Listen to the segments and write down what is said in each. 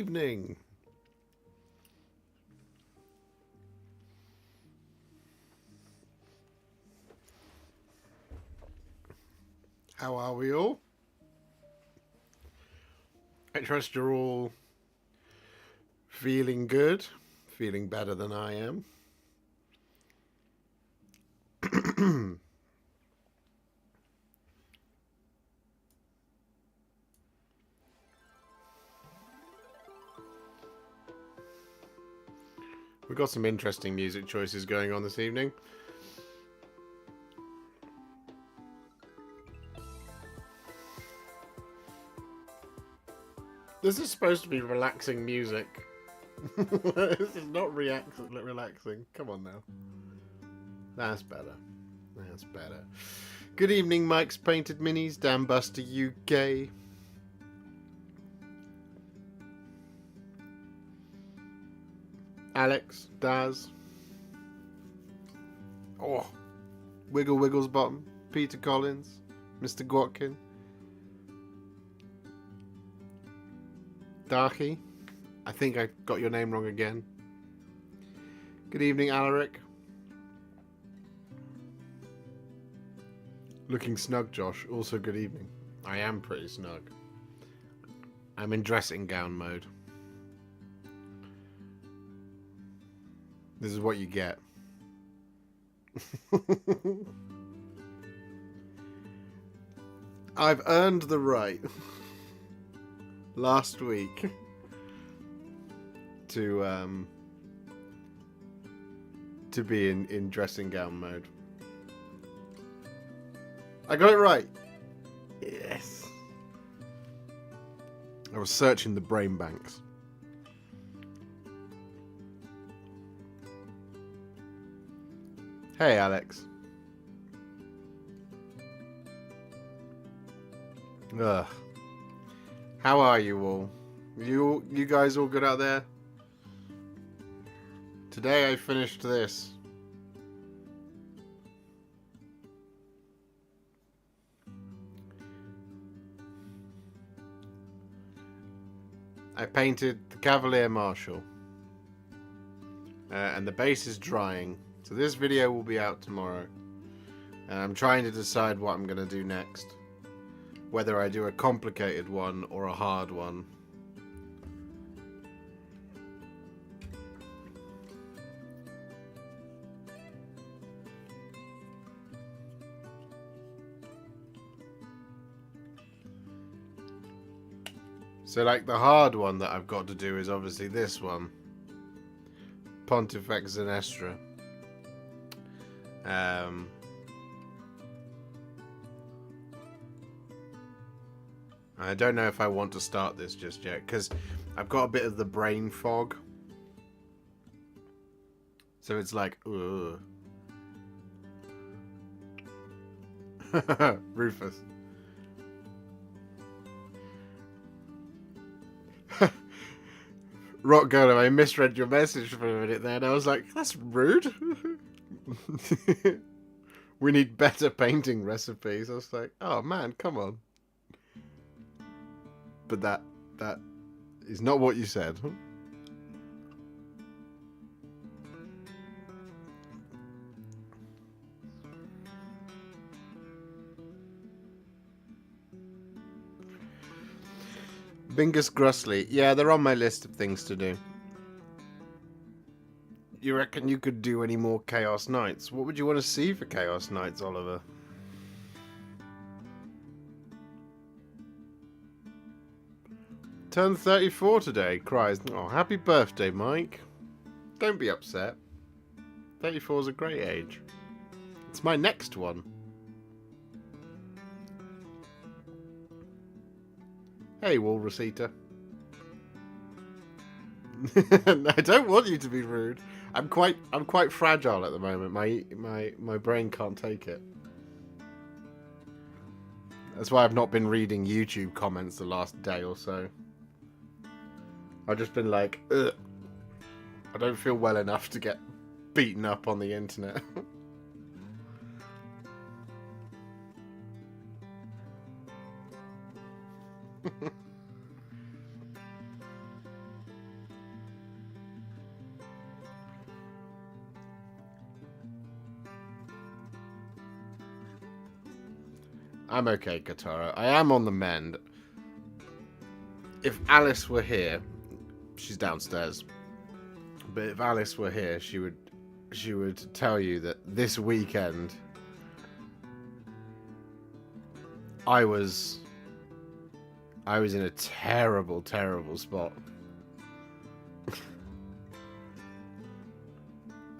evening. How are we all? I trust you're all feeling good, feeling better than I am. We've got some interesting music choices going on this evening. This is supposed to be relaxing music. This is not relaxing. Come on now. That's better. That's better. Good evening, Mike's Painted Minis, Dan Buster UK. Alex, Daz. Oh. Wiggle Wiggles Bottom. Peter Collins. Mr. Gwatkin. Darky. I think I got your name wrong again. Good evening, Alaric. Looking snug, Josh. Also good evening. I am pretty snug. I'm in dressing gown mode. This is what you get. I've earned the right last week to be in dressing gown mode. I got it right. Yes. I was searching the brain banks. Hey, Alex. Ugh. How are you all? You guys all good out there? Today I finished this. I painted the Cavalier Marshal. And the base is drying. So this video will be out tomorrow. And I'm trying to decide what I'm going to do next. Whether I do a complicated one or a hard one. So like the hard one that I've got to do is obviously this one. Pontifex Zenestra. I don't know if I want to start this just yet because I've got a bit of the brain fog. So it's like, ugh. Rufus. Rock Golem, I misread your message for a minute there and I was like, that's rude. We need better painting recipes. I was like, oh man, come on. But that is not what you said. Bingus Grussley. Yeah, they're on my list of things to do. You reckon you could do any more Chaos Knights? What would you want to see for Chaos Knights, Oliver? Turned 34 today, cries. Oh, happy birthday, Mike. Don't be upset. 34 is a great age. It's my next one. Hey, Walrus Eater. I don't want you to be rude. I'm quite fragile at the moment. My brain can't take it. That's why I've not been reading YouTube comments the last day or so. I've just been like, ugh. I don't feel well enough to get beaten up on the internet. I'm okay, Katara. I am on the mend. If Alice were here, she's downstairs. But if Alice were here, she would tell you that this weekend I was in a terrible, terrible spot.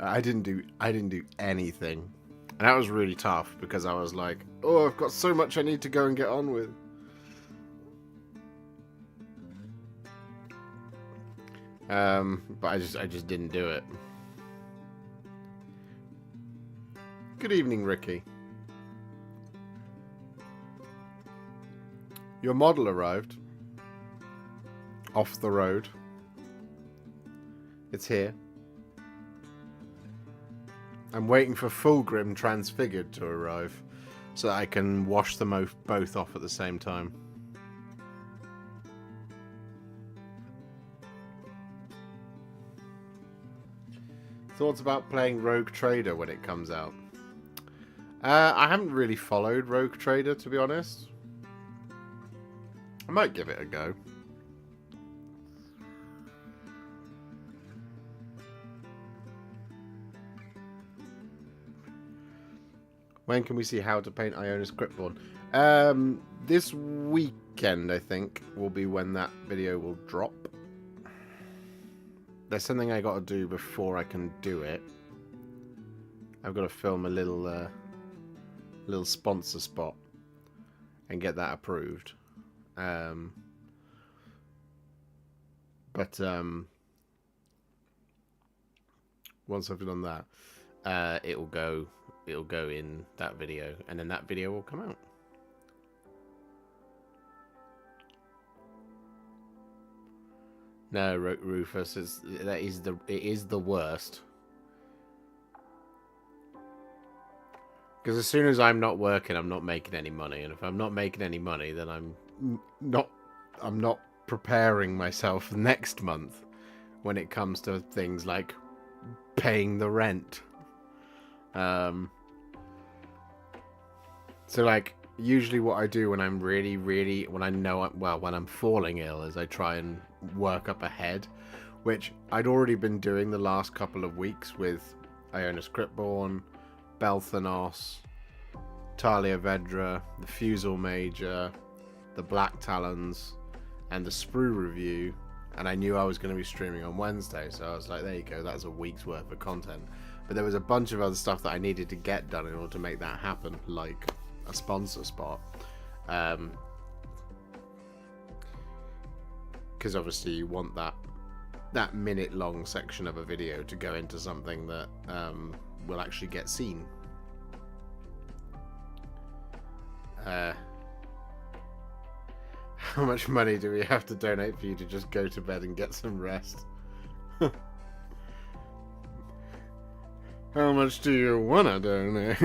I didn't do anything. And that was really tough because I was like, oh, I've got so much I need to go and get on with. But I just didn't do it. Good evening, Ricky. Your model arrived. Off the road. It's here. I'm waiting for Fulgrim Transfigured to arrive so that I can wash them both off at the same time. Thoughts about playing Rogue Trader when it comes out? I haven't really followed Rogue Trader, to be honest. I might give it a go. When can we see how to paint Iona's Cryptborn? This weekend, I think, will be when that video will drop. There's something I got to do before I can do it. I've got to film a little sponsor spot and get that approved. But once I've done that, it'll go in that video, and then that video will come out. No, Rufus, it is the worst. Because as soon as I'm not working, I'm not making any money, and if I'm not making any money, then I'm not preparing myself next month when it comes to things like paying the rent. So like usually what I do when I'm when I'm falling ill is I try and work up ahead, which I'd already been doing the last couple of weeks with Iona's Cryptborn, Belthanos, Talia Vedra, the Fusel Major, the Black Talons, and the Sprue review, and I knew I was going to be streaming on Wednesday, so I was like, there you go, that's a week's worth of content. But there was a bunch of other stuff that I needed to get done in order to make that happen, like a sponsor spot. Because obviously you want that minute-long section of a video to go into something that will actually get seen. How much money do we have to donate for you to just go to bed and get some rest? How much do you want to donate?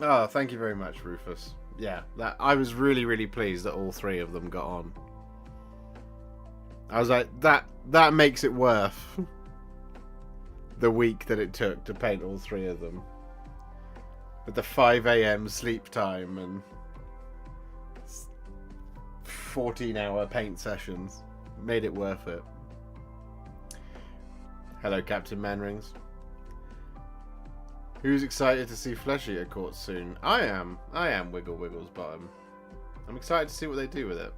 Oh, thank you very much, Rufus. Yeah, I was really pleased that all three of them got on. I was like, that makes it worth the week that it took to paint all three of them. With the 5 AM sleep time and 14-hour paint sessions. Made it worth it. Hello, Captain Manrings. Who's excited to see Flesh Eater caught soon? I am Wiggle Wiggle's bottom. I'm excited to see what they do with it.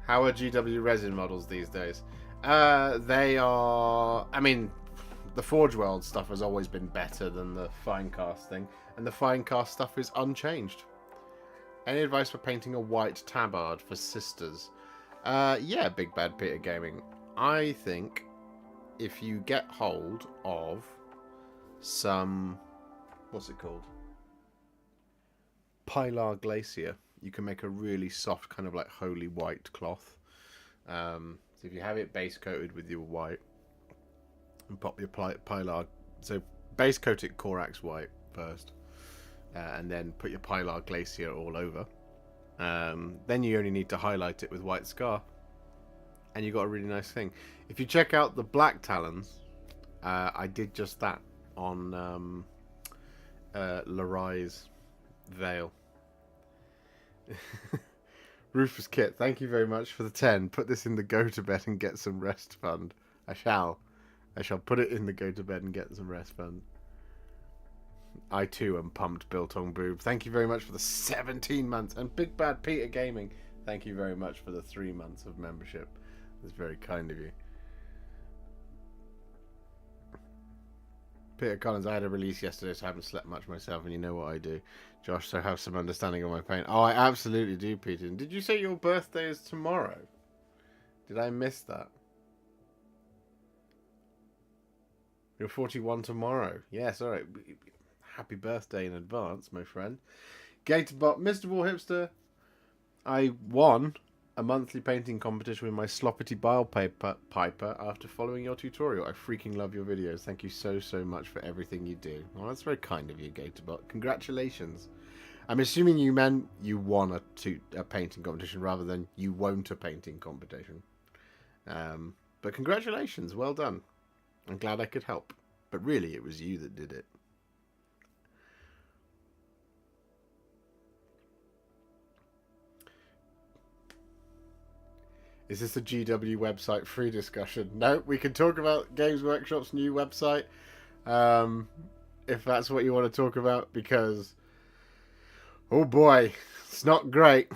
How are GW resin models these days? They are... I mean, the Forge World stuff has always been better than the Finecast thing, and the Finecast stuff is unchanged. Any advice for painting a white tabard for sisters? Yeah, Big Bad Peter Gaming. I think if you get hold of some... what's it called? Pilar Glacier. You can make a really soft kind of like holy white cloth. So if you have it base coated with your white and pop your Pilar... So base coat it Corax white first. And then put your Pilar Glacier all over. Then you only need to highlight it with white scar. and you got a really nice thing. If you check out the black talons, I did just that on Larai's veil. Rufus Kit, thank you very much for the 10. Put this in the go to bed and get some rest fund. I shall put it in the go to bed and get some rest fund. I too am pumped, Biltong Boob. Thank you very much for the 17 months. And Big Bad Peter Gaming, thank you very much for the 3 months of membership. That's very kind of you. Peter Collins, I had a release yesterday, so I haven't slept much myself, and you know what I do. Josh, so have some understanding of my pain. Oh, I absolutely do, Peter. And did you say your birthday is tomorrow? Did I miss that? You're 41 tomorrow. Yes, alright. Happy birthday in advance, my friend. Gatorbot, Mr. Warhipster. I won a monthly painting competition with my Sloppity Bile Piper after following your tutorial. I freaking love your videos. Thank you so much for everything you do. Well, that's very kind of you, Gatorbot. Congratulations. I'm assuming you meant you won a painting competition rather than you won't a painting competition. But congratulations. Well done. I'm glad I could help. But really, it was you that did it. Is this a GW website free discussion? No, we can talk about Games Workshop's new website. If that's what you want to talk about, because... oh boy, it's not great.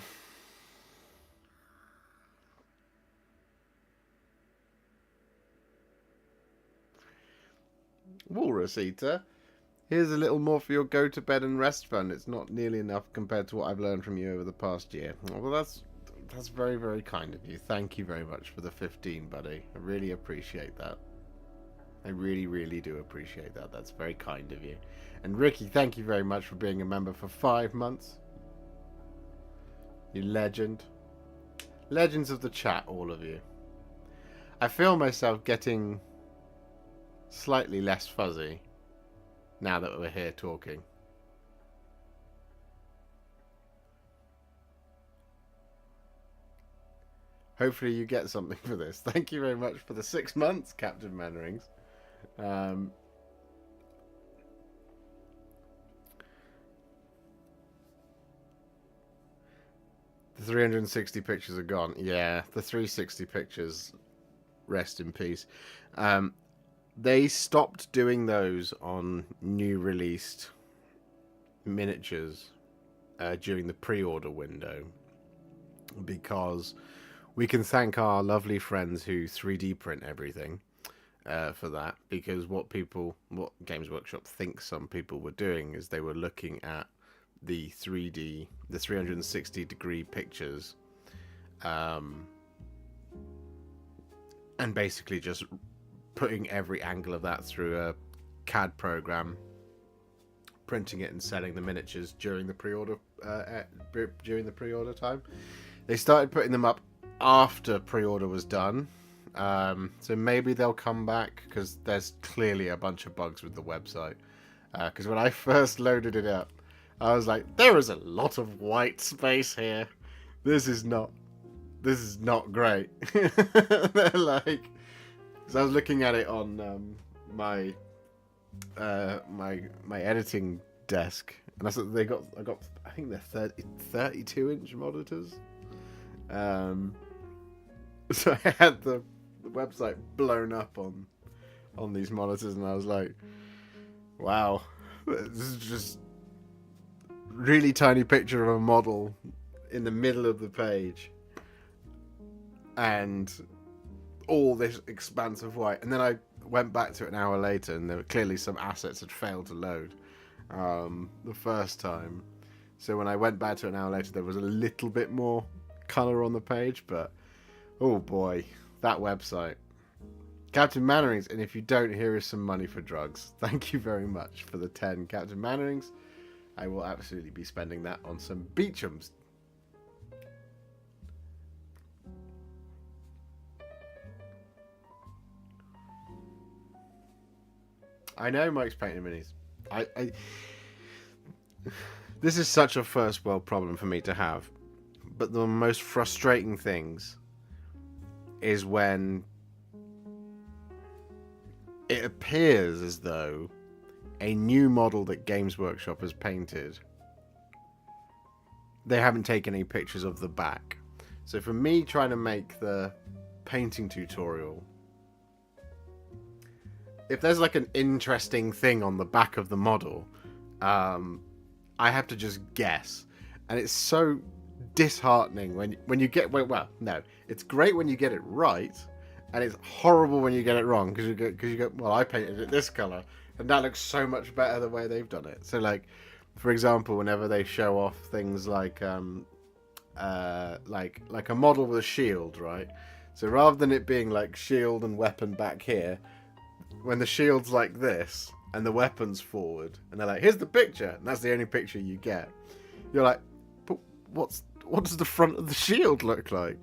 Walrus Eater. Here's a little more for your go to bed and rest fund. It's not nearly enough compared to what I've learned from you over the past year. Well, that's very, very kind of you. Thank you very much for the 15, buddy. I really appreciate that. I really, really do appreciate that. That's very kind of you. And Ricky, thank you very much for being a member for 5 months. You legend. Legends of the chat, all of you. I feel myself getting slightly less fuzzy now that we're here talking. Hopefully you get something for this. Thank you very much for the 6 months, Captain Mannerings. The 360 pictures are gone. Yeah, the 360 pictures, rest in peace. They stopped doing those on new released miniatures during the pre-order window because we can thank our lovely friends who 3D print everything for that, because what Games Workshop thinks some people were doing is they were looking at the 360 degree pictures and basically just putting every angle of that through a CAD program, printing it and selling the miniatures during the pre-order time. They started putting them up after pre-order was done, so maybe they'll come back, because there's clearly a bunch of bugs with the website. Because when I first loaded it up, I was like, there is a lot of white space here. This is not great. They're like, so I was looking at it on my editing desk, and I got I think they're 32-inch monitors. So I had the website blown up on these monitors, and I was like, wow, this is just really tiny picture of a model in the middle of the page and all this expanse of white. And then I went back to it an hour later, and there were clearly some assets had failed to load the first time. So when I went back to it an hour later, there was a little bit more color on the page, but oh boy, that website. Captain Mannerings, and if you don't, here is some money for drugs. Thank you very much for the 10, Captain Mannerings. I will absolutely be spending that on some Beechams. I know Mike's painting minis. This is such a first world problem for me to have. But the most frustrating things is when it appears as though a new model that Games Workshop has painted, they haven't taken any pictures of the back. So for me trying to make the painting tutorial, if there's like an interesting thing on the back of the model, I have to just guess. And it's so disheartening when you get, well, no, it's great when you get it right, and it's horrible when you get it wrong, because you go, well, I painted it this color, and that looks so much better the way they've done it. So, like, for example, whenever they show off things like a model with a shield, right? So rather than it being like shield and weapon back here, when the shield's like this and the weapon's forward, and they're like, here's the picture, and that's the only picture you get, you're like, but what does the front of the shield look like?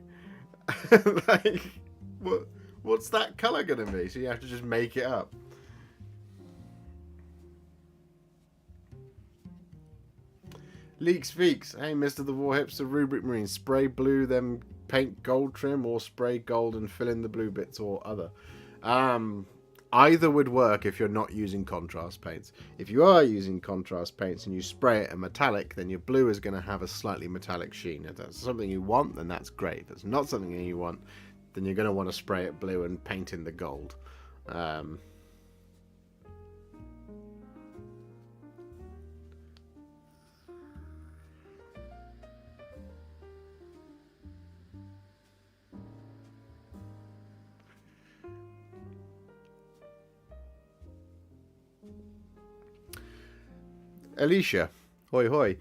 Like, what's that color gonna be? So you have to just make it up. Leaks Feeks, hey Mr. the Warhipster Rubric Marine, spray blue then paint gold trim, or spray gold and fill in the blue bits, or other. Either would work if you're not using contrast paints. If you are using contrast paints and you spray it a metallic, then your blue is going to have a slightly metallic sheen. If that's something you want, then that's great. If it's not something you want, then you're going to want to spray it blue and paint in the gold. Alicia, hoi hoi.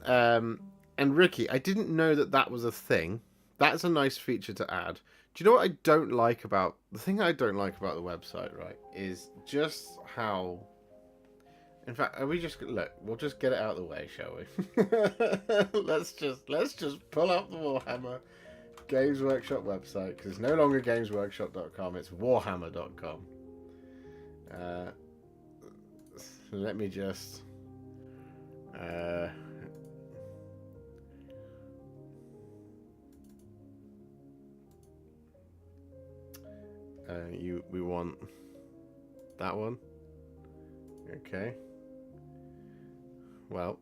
And Ricky, I didn't know that was a thing. That's a nice feature to add. Do you know what I don't like about... The thing I don't like about the website, right, is just how... In fact, are we just... Look, we'll just get it out of the way, shall we? let's just pull up the Warhammer Games Workshop website, because it's no longer gamesworkshop.com, it's warhammer.com. Let me just... we want that one. Okay. Well.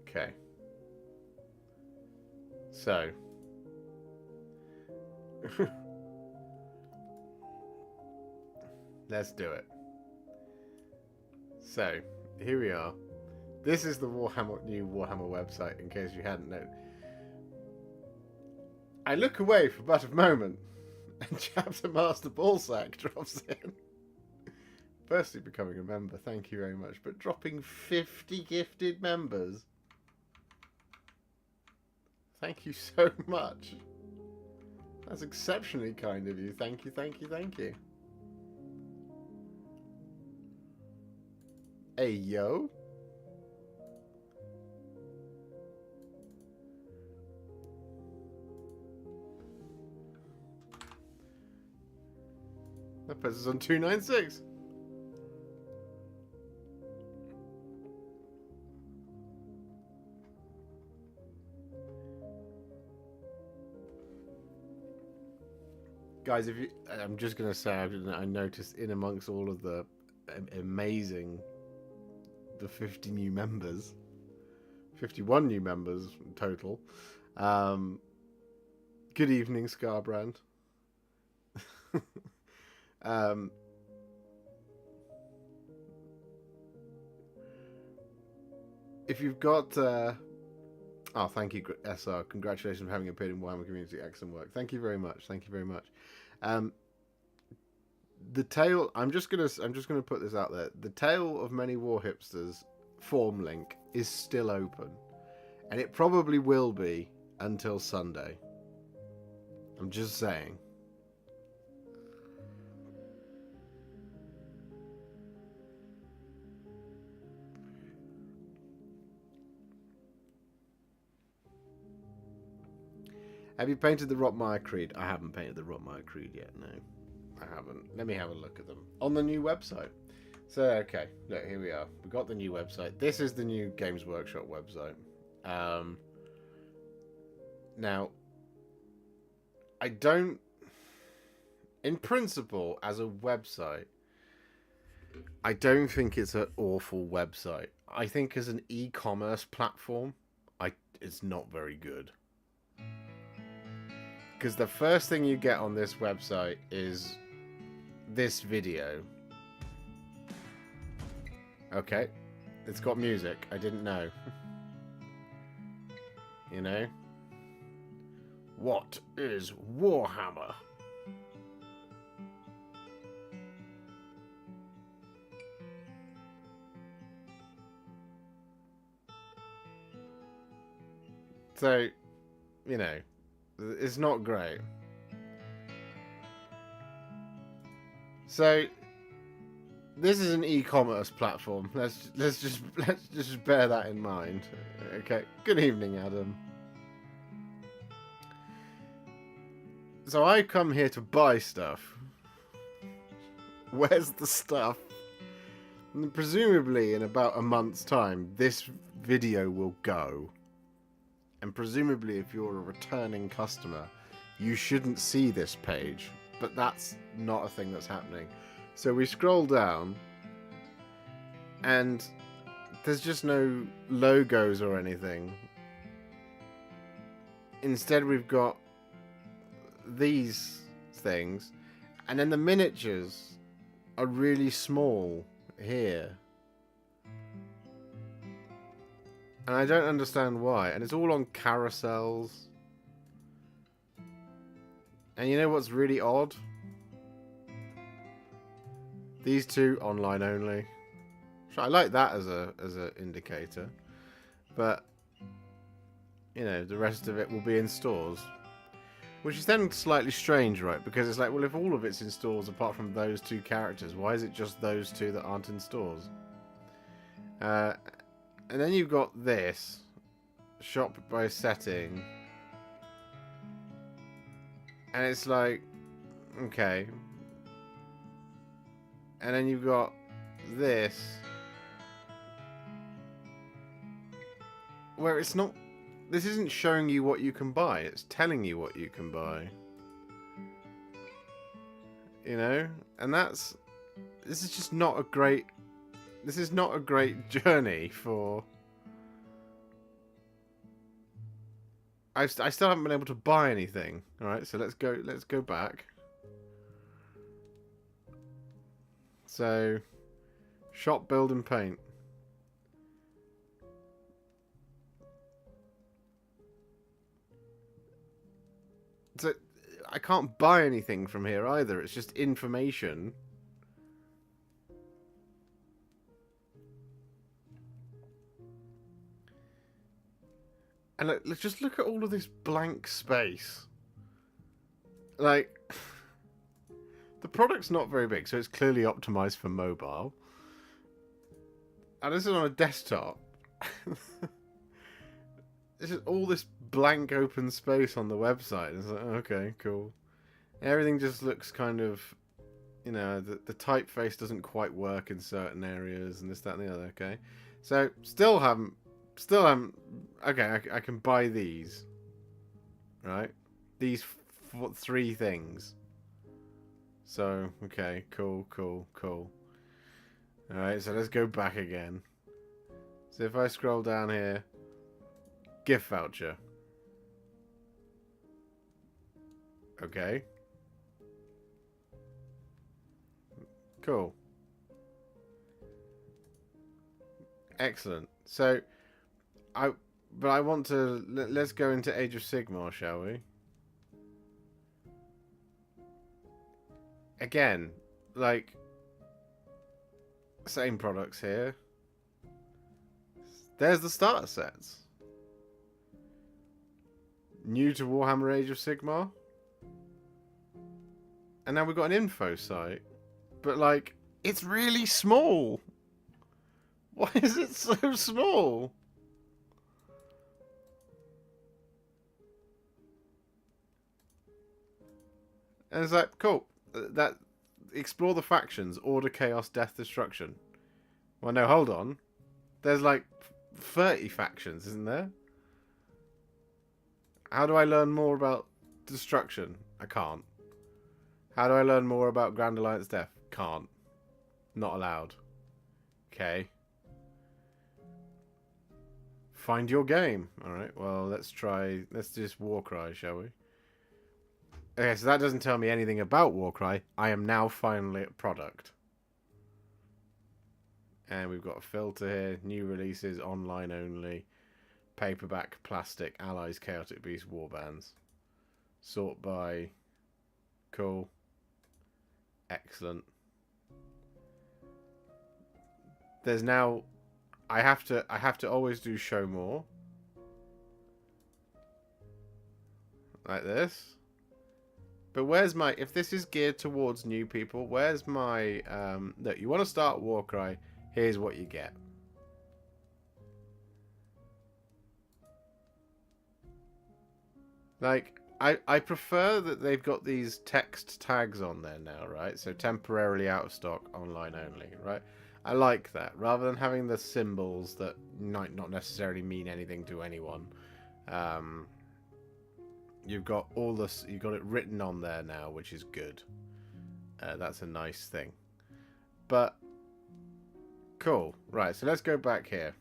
Okay. So. Let's do it. So, here we are. This is the new Warhammer website, in case you hadn't known. I look away for but a moment, and Chapter Master Ballsack drops in. Firstly, becoming a member, thank you very much, but dropping 50 gifted members. Thank you so much. That's exceptionally kind of you. Thank you, thank you, thank you. Hey, yo. That puts us on 296. Guys, if you, I'm just going to say, I noticed in amongst all of the amazing, the 50 new members, 51 new members total. Good evening, Scarbrand. If you've got... oh, thank you, SR. Congratulations on having appeared in Warhammer Community. Excellent work. Thank you very much. Thank you very much. The tale. I'm just gonna put this out there. The Tale of Many Warhipsters form link is still open, and it probably will be until Sunday. I'm just saying. Have you painted the Rotmire Creed? I haven't painted the Rotmire Creed yet, no. I haven't. Let me have a look at them. On the new website. So, okay. Look, here we are. We've got the new website. This is the new Games Workshop website. Now, I don't... In principle, as a website, I don't think it's an awful website. I think as an e-commerce platform, it's not very good. Because the first thing you get on this website is this video. Okay. It's got music. I didn't know. You know? What is Warhammer? So, you know, it's not great. So, this is an e-commerce platform. Let's just bear that in mind. Okay. Good evening, Adam. So I come here to buy stuff. Where's the stuff? And presumably in about a month's time, this video will go. And presumably if you're a returning customer, you shouldn't see this page. But that's not a thing that's happening. So we scroll down, and there's just no logos or anything. Instead we've got these things, and then the miniatures are really small here. And I don't understand why. And it's all on carousels. And you know what's really odd? These two online only. So I like that as a indicator. But you know, the rest of it will be in stores. Which is then slightly strange, right? Because it's like, well, if all of it's in stores apart from those two characters, why is it just those two that aren't in stores? And then you've got this. Shop by setting. And it's like, okay. And then you've got this. Where it's not... This isn't showing you what you can buy. It's telling you what you can buy. You know? And that's... This is just not a great... This is not a great journey for... I still haven't been able to buy anything. Alright, so let's go back. So... Shop, build and paint. So, I can't buy anything from here either. It's just information. And let's just look at all of this blank space. Like, the product's not very big, so it's clearly optimized for mobile. And this is on a desktop. This is all this blank open space on the website. It's like, okay, cool. Everything just looks kind of, you know, the typeface doesn't quite work in certain areas and this, that, and the other, okay? So, still haven't, okay, I can buy these. Right? These three things. So, okay, cool. Alright, so let's go back again. So if I scroll down here, gift voucher. Okay. Cool. Excellent. So, I want to... Let's go into Age of Sigmar, shall we? Again, like... Same products here. There's the starter sets. New to Warhammer Age of Sigmar. And now we've got an info site. But, like, it's really small. Why is it so small? And it's like, cool. That explore the factions, order, chaos, death, destruction. Well, no, hold on. There's like 30 factions, isn't there? How do I learn more about destruction? I can't. How do I learn more about Grand Alliance death? Can't. Not allowed. Okay. Find your game. Alright, well, let's try... Let's do this Warcry, shall we? Okay, so that doesn't tell me anything about Warcry. I am now finally at product. And we've got a filter here. New releases, online only. Paperback, plastic, allies, chaotic beast, warbands. Sort by. Cool. Excellent. There's now... I have to always do show more. Like this. But where's my... If this is geared towards new people, where's my... Look, you want to start Warcry, here's what you get. Like, I prefer that they've got these text tags on there now, right? So temporarily out of stock, online only, right? I like that. Rather than having the symbols that might not necessarily mean anything to anyone. You've got all this, you've got it written on there now, which is good. That's a nice thing. But, cool. Right, so let's go back here.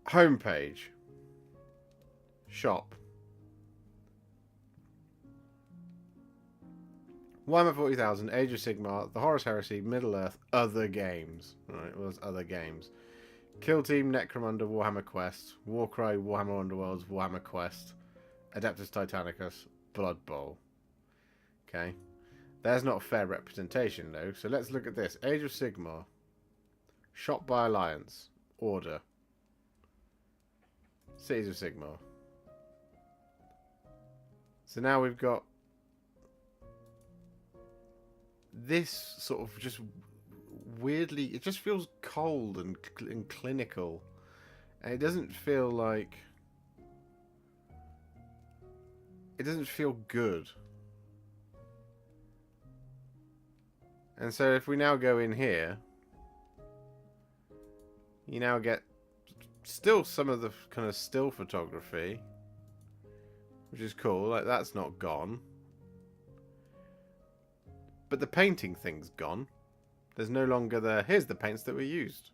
Homepage. Shop. Warhammer 40,000, Age of Sigmar, The Horus Heresy, Middle-earth, other games. Right, well, there's other games. Kill Team, Necromunda, Warhammer Quest, Warcry, Warhammer Underworlds, Warhammer Quest, Adeptus Titanicus, Blood Bowl. Okay. There's not a fair representation, though, so let's look at this. Age of Sigmar. Shop by Alliance. Order. Cities of Sigmar. So now we've got this sort of just weirdly, it just feels cold and clinical, and it doesn't feel like, it doesn't feel good. And so if we now go in here, you now get still some of the kind of still photography, which is cool. Like, that's not gone. But the painting thing's gone. There's no longer the... Here's the paints that were used.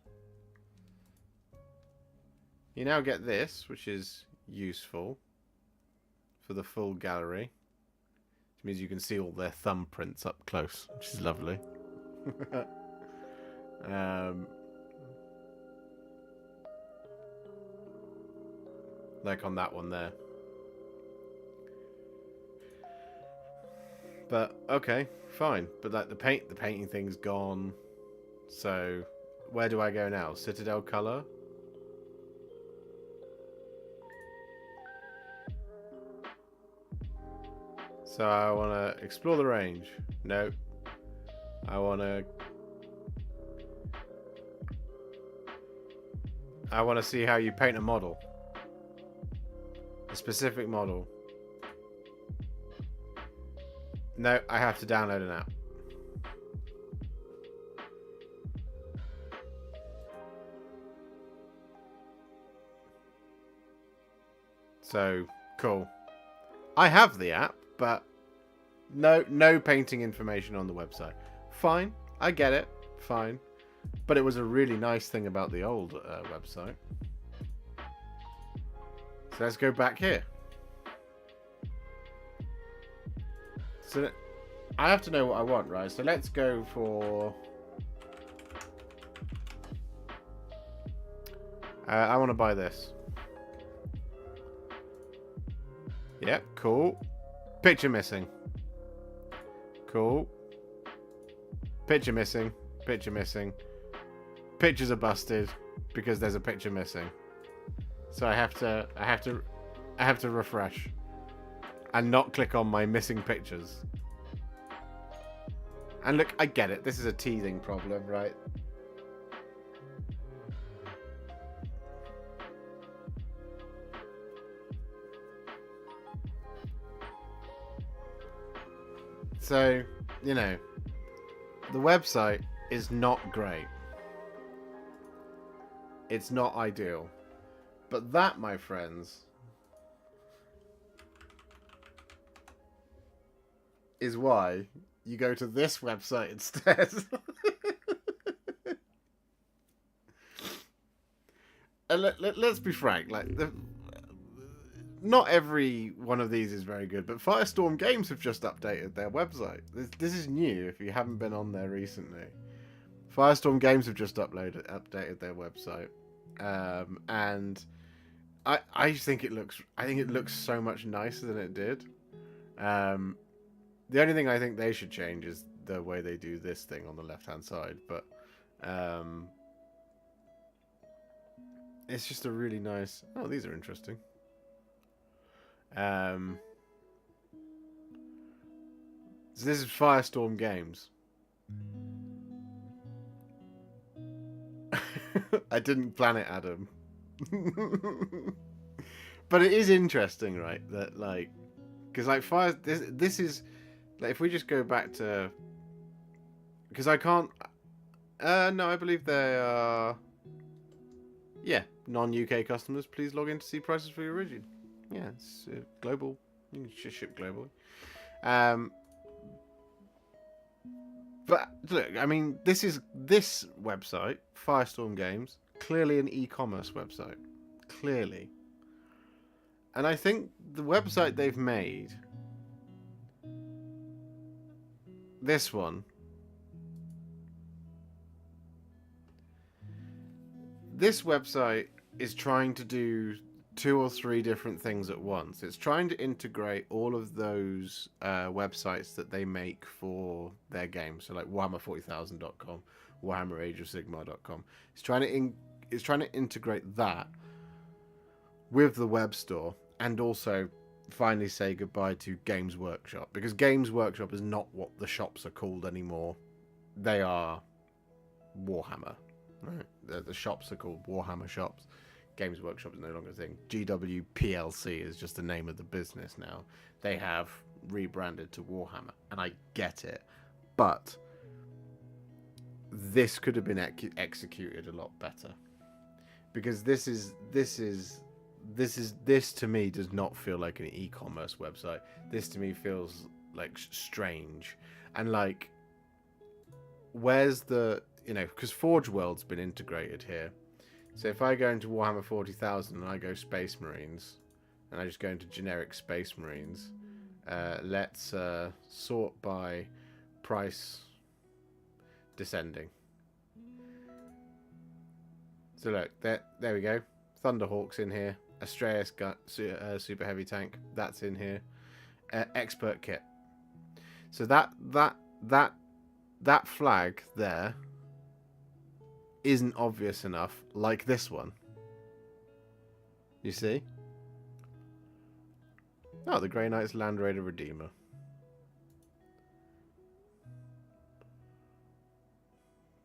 You now get this, which is useful for the full gallery. Which means you can see all their thumbprints up close, which is lovely. Like on that one there. But okay, fine. But like the painting thing's gone. So where do I go now? Citadel color. So I want to explore the range. No. I want to see how you paint a model. A specific model. No, I have to download an app. So, cool. I have the app, but no painting information on the website. Fine, I get it. Fine. But it was a really nice thing about the old website. So let's go back here. So I have to know what I want, right? So let's go for... I want to buy this. Yep, cool. Picture missing. Cool. Picture missing. Picture missing. Pictures are busted because there's a picture missing. So I have to refresh and not click on my missing pictures. And look, I get it. This is a teething problem, right? So, you know, the website is not great. It's not ideal. But that, my friends, is why you go to this website instead. And let's be frank, like, not every one of these is very good, but Firestorm Games have just updated their website. This is new if you haven't been on there recently. Firestorm Games have just updated their website, and I think it looks so much nicer than it did. The only thing I think they should change is the way they do this thing on the left-hand side, but it's just a really nice... Oh, these are interesting. So this is Firestorm Games. I didn't plan it, Adam. But it is interesting, right? That, like, because like this is like, if we just go back to, because I can't. No, I believe they are. Yeah, non-UK customers, please log in to see prices for your origin. Yeah, it's global. You can just ship globally. But look, I mean, this website, Firestorm Games, clearly an e-commerce website. Clearly. And I think the website they've made, this one, this website is trying to do 2 or 3 different things at once. It's trying to integrate all of those websites that they make for their games, so like Warhammer40,000.com, WarhammerAgeOfSigmar.com. It's trying to integrate that with the web store, and also finally say goodbye to Games Workshop, because Games Workshop is not what the shops are called anymore. They are Warhammer. Right? The shops are called Warhammer shops. Games Workshop is no longer a thing. GW PLC is just the name of the business now. They have rebranded to Warhammer, and I get it, but this could have been executed a lot better, because this to me does not feel like an e-commerce website. This to me feels like strange, and like, where's the, you know, because Forge World's been integrated here. So if I go into Warhammer 40,000 and I go Space Marines, and I just go into generic Space Marines, let's sort by price descending. So look, there we go. Thunderhawk's in here. Astraeus super heavy tank, that's in here. Expert kit. So that flag there isn't obvious enough, like this one. You see? Oh, the Grey Knight's Land Raider Redeemer.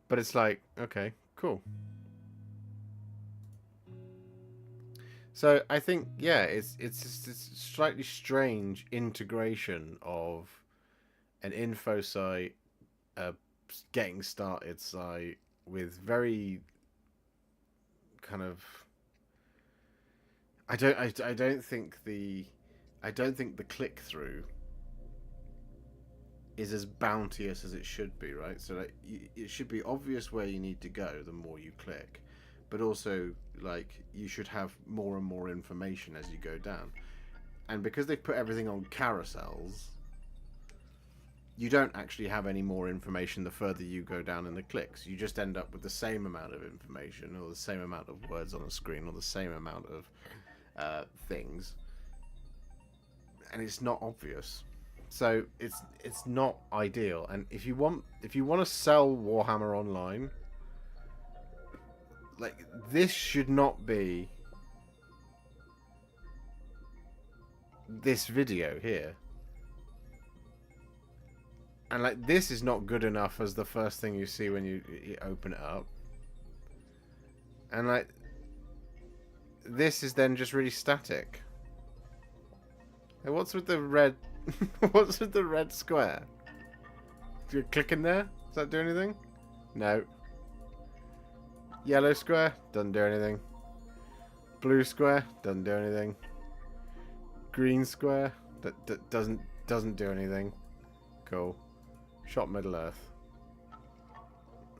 But it's like, okay, cool. So I think, yeah, it's just this slightly strange integration of an info site, a getting started site, with very kind of, I don't think the click through is as bounteous as it should be, right? So like, it should be obvious where you need to go the more you click, but also like you should have more and more information as you go down. And because they've put everything on carousels, you don't actually have any more information the further you go down in the clicks. You just end up with the same amount of information, or the same amount of words on the screen, or the same amount of things, and it's not obvious. So it's not ideal. And if you want to sell Warhammer online, like, this should not be this video here. And like, this is not good enough as the first thing you see when you open it up. And like, this is then just really static. Hey, what's with the red? What's with the red square? Do you click in there? Does that do anything? No. Yellow square? Doesn't do anything. Blue square? Doesn't do anything. Green square? That doesn't do anything. Cool. Shop Middle Earth.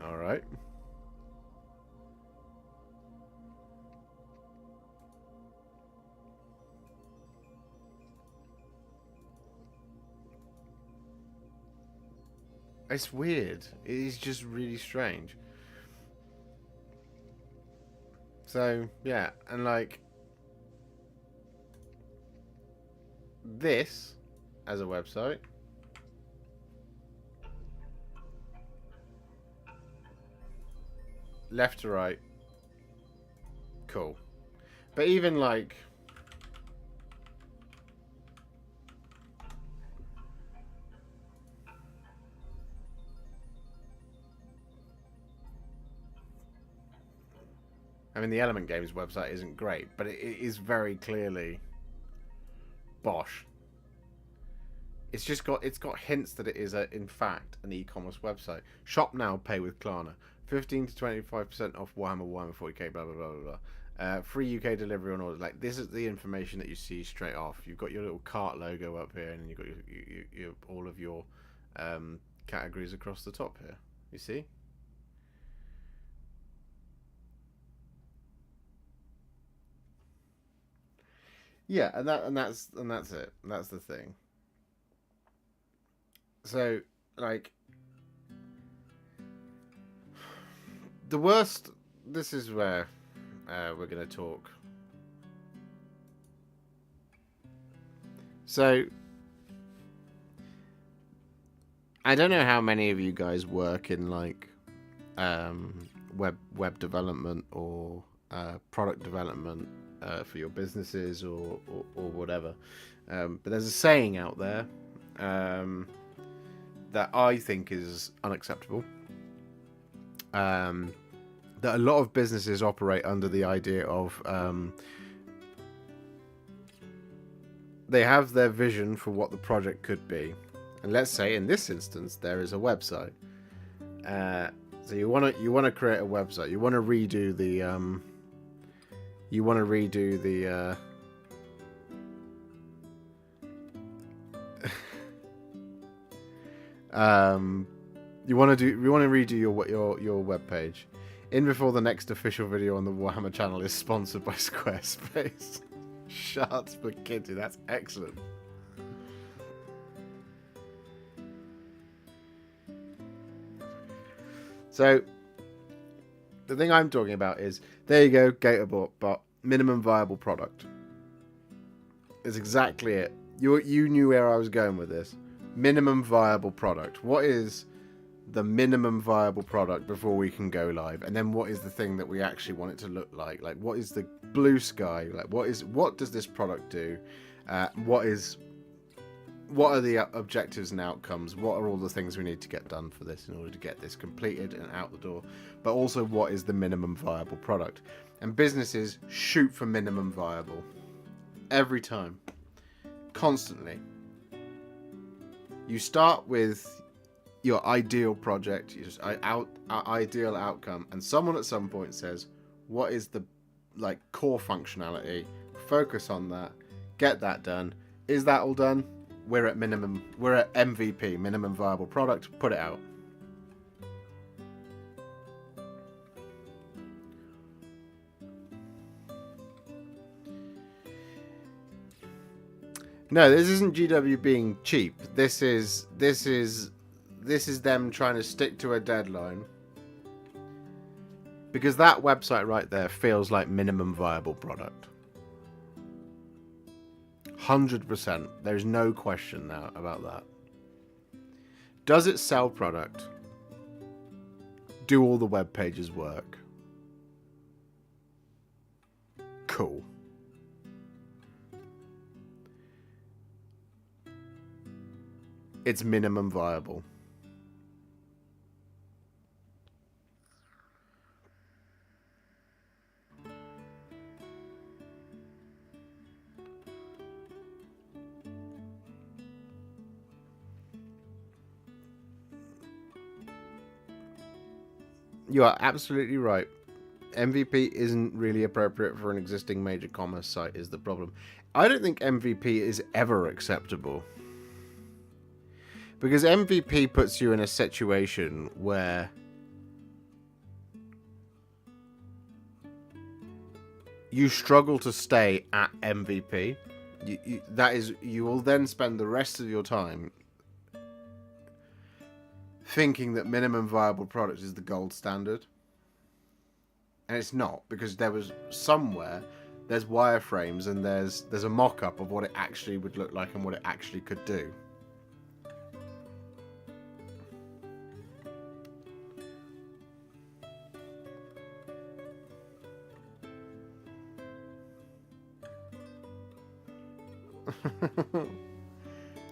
Alright. It's weird. It is just really strange. So, yeah, and like this as a website. Left to right. Cool. But even like I mean, the Element Games website isn't great, but it is very clearly Bosch. It's got hints that it is in fact an e-commerce website. Shop now, pay with Klarna. 15 to 25% off Warhammer 40k, blah blah blah blah blah. Free UK delivery on orders. Like, this is the information that you see straight off. You've got your little cart logo up here, and you've got your all of your categories across the top here. You see? Yeah, and that's it. That's the thing. So, like, the worst. This is where we're going to talk. So, I don't know how many of you guys work in like web development or product development for your businesses or whatever. But there's a saying out there that I think is unacceptable. That a lot of businesses operate under the idea of they have their vision for what the project could be. And let's say in this instance there is a website. So you want to create a website. You want to redo the you want to redo the redo your web page. In before the next official video on the Warhammer channel is sponsored by Squarespace. Shards for Kitty, that's excellent. So the thing I'm talking about is, there you go, Gator bot, minimum viable product. It's exactly it. You knew where I was going with this. Minimum viable product. What is the minimum viable product before we can go live? And then what is the thing that we actually want it to look like? Like, what is the blue sky? Like, what does this product do? What are the objectives and outcomes? What are all the things we need to get done for this in order to get this completed and out the door? But also, what is the minimum viable product? And businesses shoot for minimum viable every time, constantly. You start with your ideal project, your ideal outcome, and someone at some point says, what is the core functionality? Focus on that, get that done. Is that all done? We're at MVP, minimum viable product, put it out. No, this isn't GW being cheap. This is them trying to stick to a deadline. Because that website right there feels like minimum viable product. 100%. There's no question now about that. Does it sell product? Do all the web pages work? Cool. It's minimum viable. You are absolutely right. MVP isn't really appropriate for an existing major commerce site is the problem. I don't think MVP is ever acceptable. Because MVP puts you in a situation where you struggle to stay at MVP. You will then spend the rest of your time thinking that minimum viable product is the gold standard. And it's not, because there was somewhere there's wireframes and there's a mock-up of what it actually would look like and what it actually could do.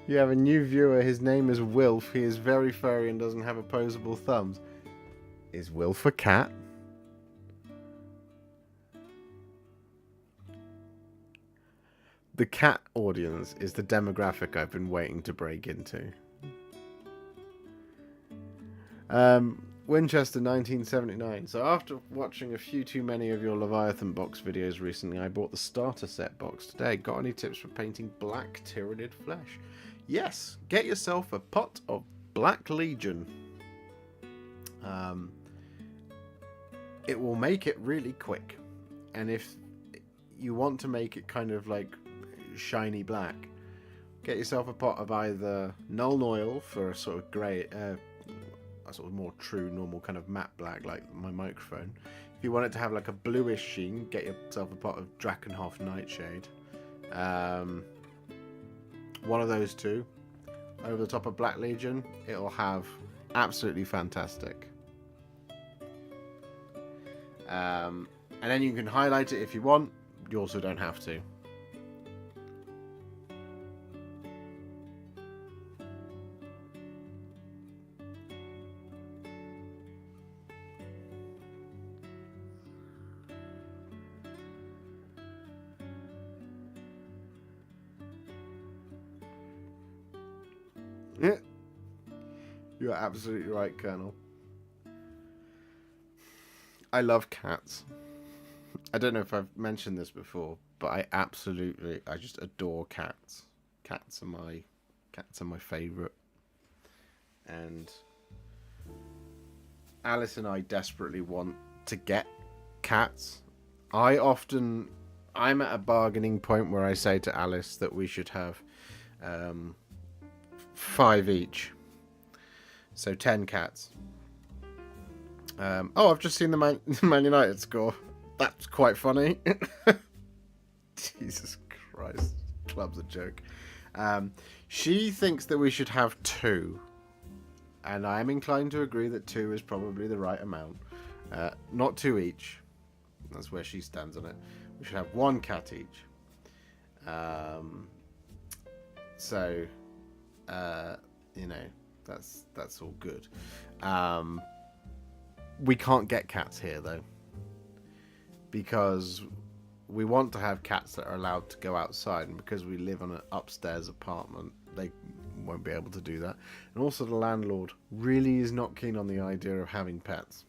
You have a new viewer. His name is Wilf. He is very furry and doesn't have opposable thumbs. Is Wilf a cat? The cat audience is the demographic I've been waiting to break into. Winchester 1979. So after watching a few too many of your Leviathan box videos recently, I bought the starter set box today. Got any tips for painting black Tyrannid flesh? Yes, get yourself a pot of Black Legion. It will make it really quick. And if you want to make it kind of like shiny black, get yourself a pot of either Nuln Oil for a sort of grey, a sort of more true, normal kind of matte black, like my microphone. If you want it to have like a bluish sheen, get yourself a pot of Drakenhof Nightshade. One of those two over the top of Black Legion, it'll have absolutely fantastic. And then you can highlight it if you want. You also don't have to. Yeah. You're absolutely right, Colonel. I love cats. I don't know if I've mentioned this before, but I just adore cats. Cats are my favourite. And Alice and I desperately want to get cats. I'm at a bargaining point where I say to Alice that we should have 5 each. So 10 cats. I've just seen the Man United score. That's quite funny. Jesus Christ. Club's a joke. She thinks that we should have 2. And I am inclined to agree that 2 is probably the right amount. Not 2 each. That's where she stands on it. We should have 1 cat each. That's all good. We can't get cats here though, because we want to have cats that are allowed to go outside, and because we live on an upstairs apartment, they won't be able to do that. And also the landlord really is not keen on the idea of having pets.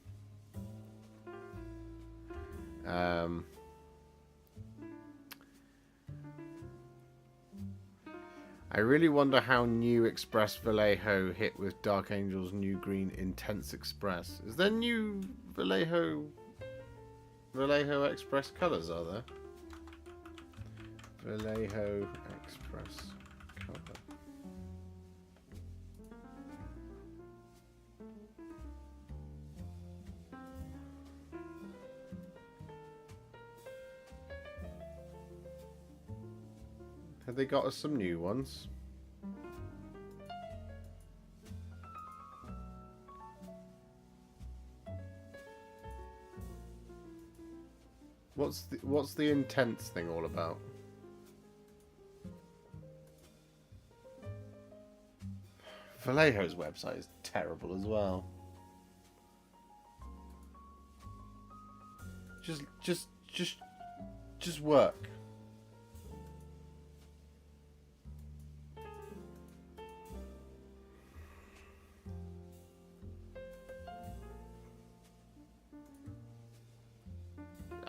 I really wonder how new Express Vallejo hit with Dark Angel's new green Intense Express. Is there new Vallejo Express colours, are there? Vallejo Express colour. Have they got us some new ones? What's the intense thing all about? Vallejo's website is terrible as well. Just work.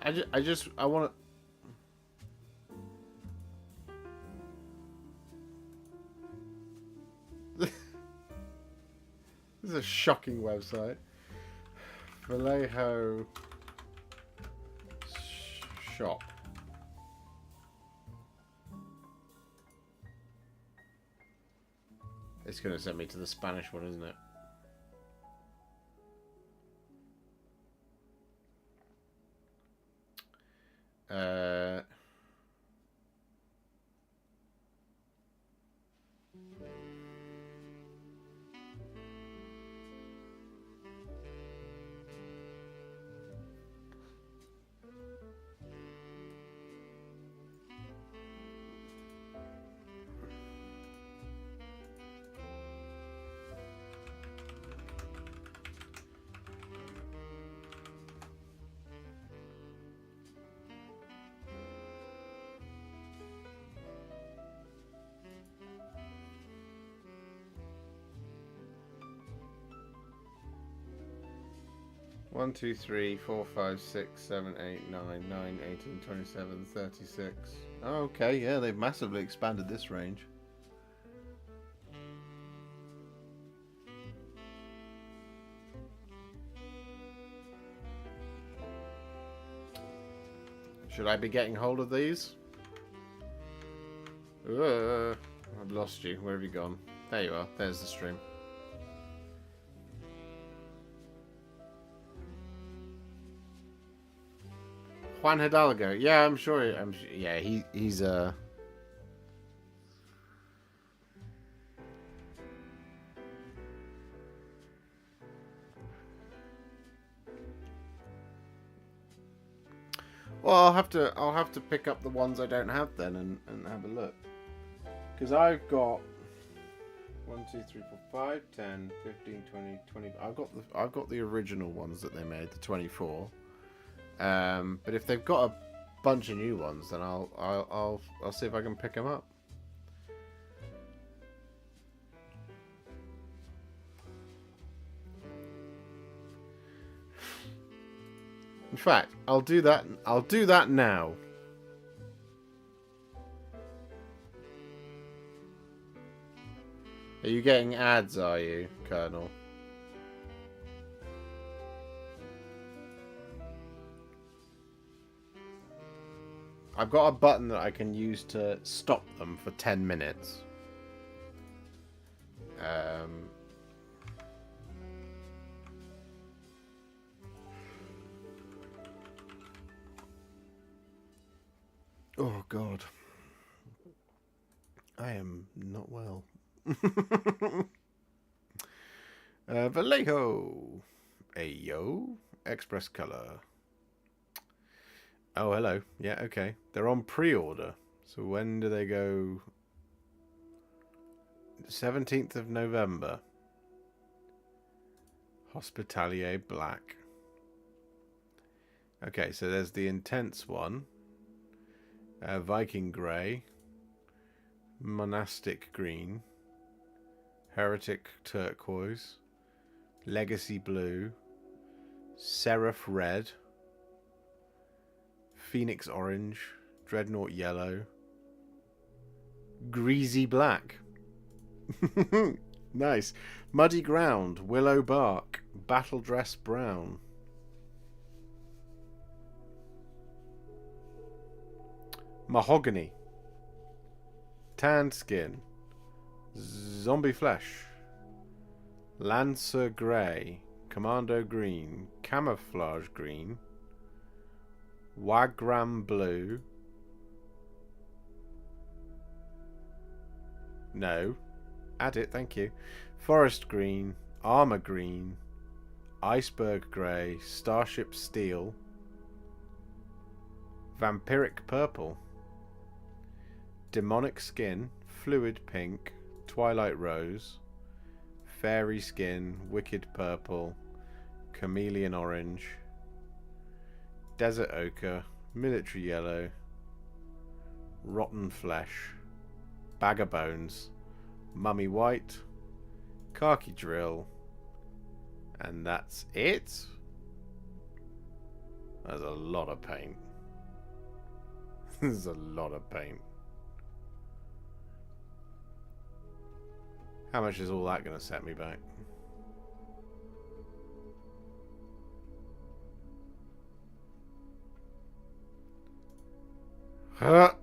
I want to. This is a shocking website. Vallejo shop. It's going to send me to the Spanish one, isn't it? Uh... 1, 2, 3, 4, 5, 6, 7, 8, 9, 9, 18, 27, 36. Oh, okay, yeah, they've massively expanded this range. Should I be getting hold of these? I've lost you. Where have you gone? There you are. There's the stream. Juan Hidalgo. Yeah, I'm sure. Yeah, he's Well, I'll have to pick up the ones I don't have then and have a look. Because I've got 1, 2, 3, 4, 5, 10, 15, 20, 20. I've got the original ones that they made, the 24. But if they've got a bunch of new ones, then I'll see if I can pick them up. In fact, I'll do that. I'll do that now. Are you getting ads? Are you, Colonel? I've got a button that I can use to stop them for 10 minutes. Oh, God. I am not well. Vallejo. Ayo. Express color. Oh, hello. Yeah, okay. They're on pre-order. So when do they go? 17th of November. Hospitalier Black. Okay, so there's the Intense one. Viking Grey. Monastic Green. Heretic Turquoise. Legacy Blue. Seraph Red. Phoenix Orange, Dreadnought Yellow, Greasy Black. Nice. Muddy Ground, Willow Bark, Battle Dress Brown. Mahogany. Tanned Skin. Zombie Flesh. Lancer Grey, Commando Green, Camouflage Green, Wagram Blue. No. Add it, thank you. Forest Green, Armor Green, Iceberg Grey, Starship Steel, Vampiric Purple, Demonic Skin, Fluid Pink, Twilight Rose, Fairy Skin, Wicked Purple, Chameleon Orange, Desert Ochre, Military Yellow, Rotten Flesh, Bag of Bones, Mummy White, Khaki Drill, and that's it. There's a lot of paint. There's a lot of paint. How much is all that going to set me back? Huh?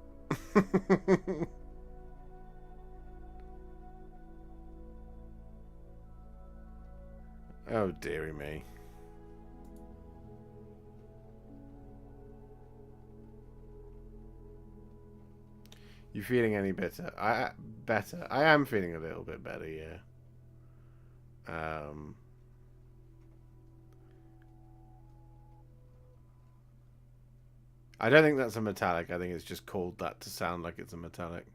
Oh, dearie me. You feeling any better? Better. I am feeling a little bit better, yeah. I don't think that's a metallic. I think it's just called that to sound like it's a metallic.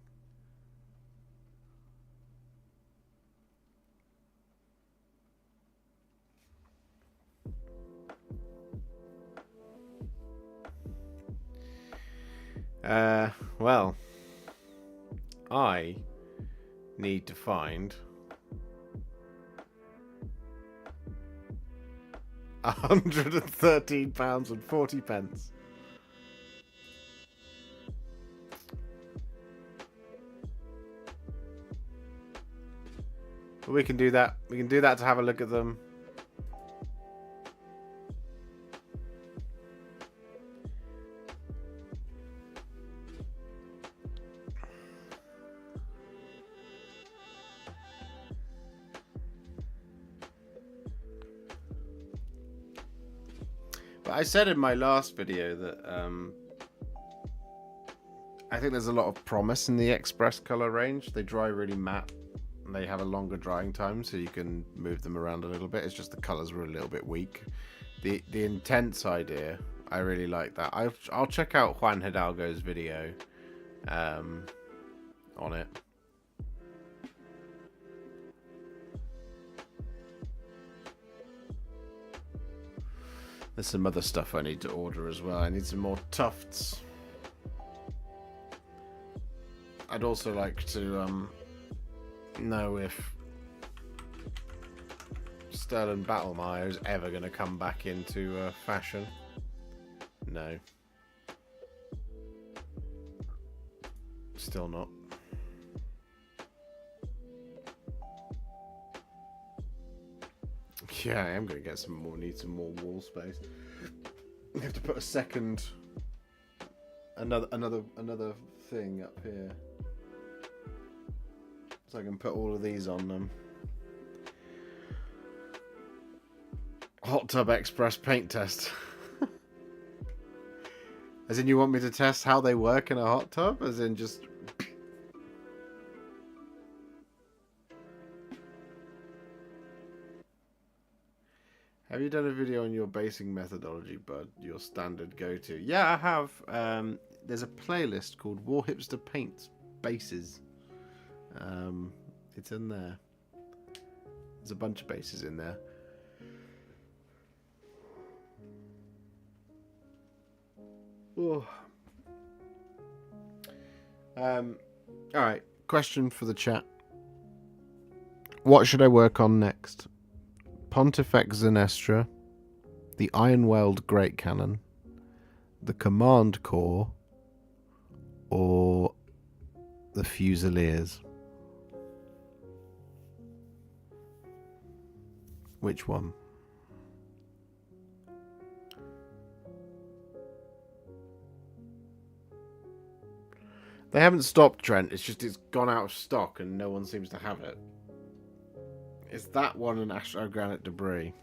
Well, I need to find £113.40. But we can do that. We can do that to have a look at them. But I said in my last video that I think there's a lot of promise in the Express color range. They dry really matte. And they have a longer drying time, so you can move them around a little bit. It's just the colors were a little bit weak. The intense idea, I really like that. I'll check out Juan Hidalgo's video on it. There's some other stuff I need to order as well. I need some more tufts. I'd also like to know if Sterling Battlemire is ever going to come back into fashion. No. Still not. Yeah, I am going to get some more. Need some more wall space. I have to put a second, another thing up here, so I can put all of these on them. Hot Tub Express paint test. As in, you want me to test how they work in a hot tub? As in, just. Have you done a video on your basing methodology, bud? Your standard go-to? Yeah, I have. There's a playlist called Warhipster Paints Bases. It's in there. There's a bunch of bases in there. Oh. Alright, question for the chat. What should I work on next? Pontifex Zenestra, the Ironweld Great Cannon, the Command Corps, or the Fusiliers? Which one? They haven't stopped, Trent. It's just it's gone out of stock and no one seems to have it. It's that one and Astrogranite Debris.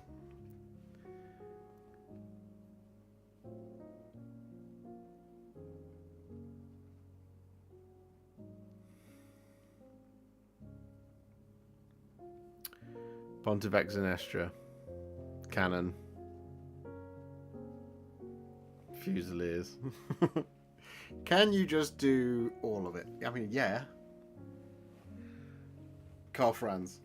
Pontifex Zenestra. Cannon. Fusiliers. Can you just do all of it? I mean, yeah. Carl Franz.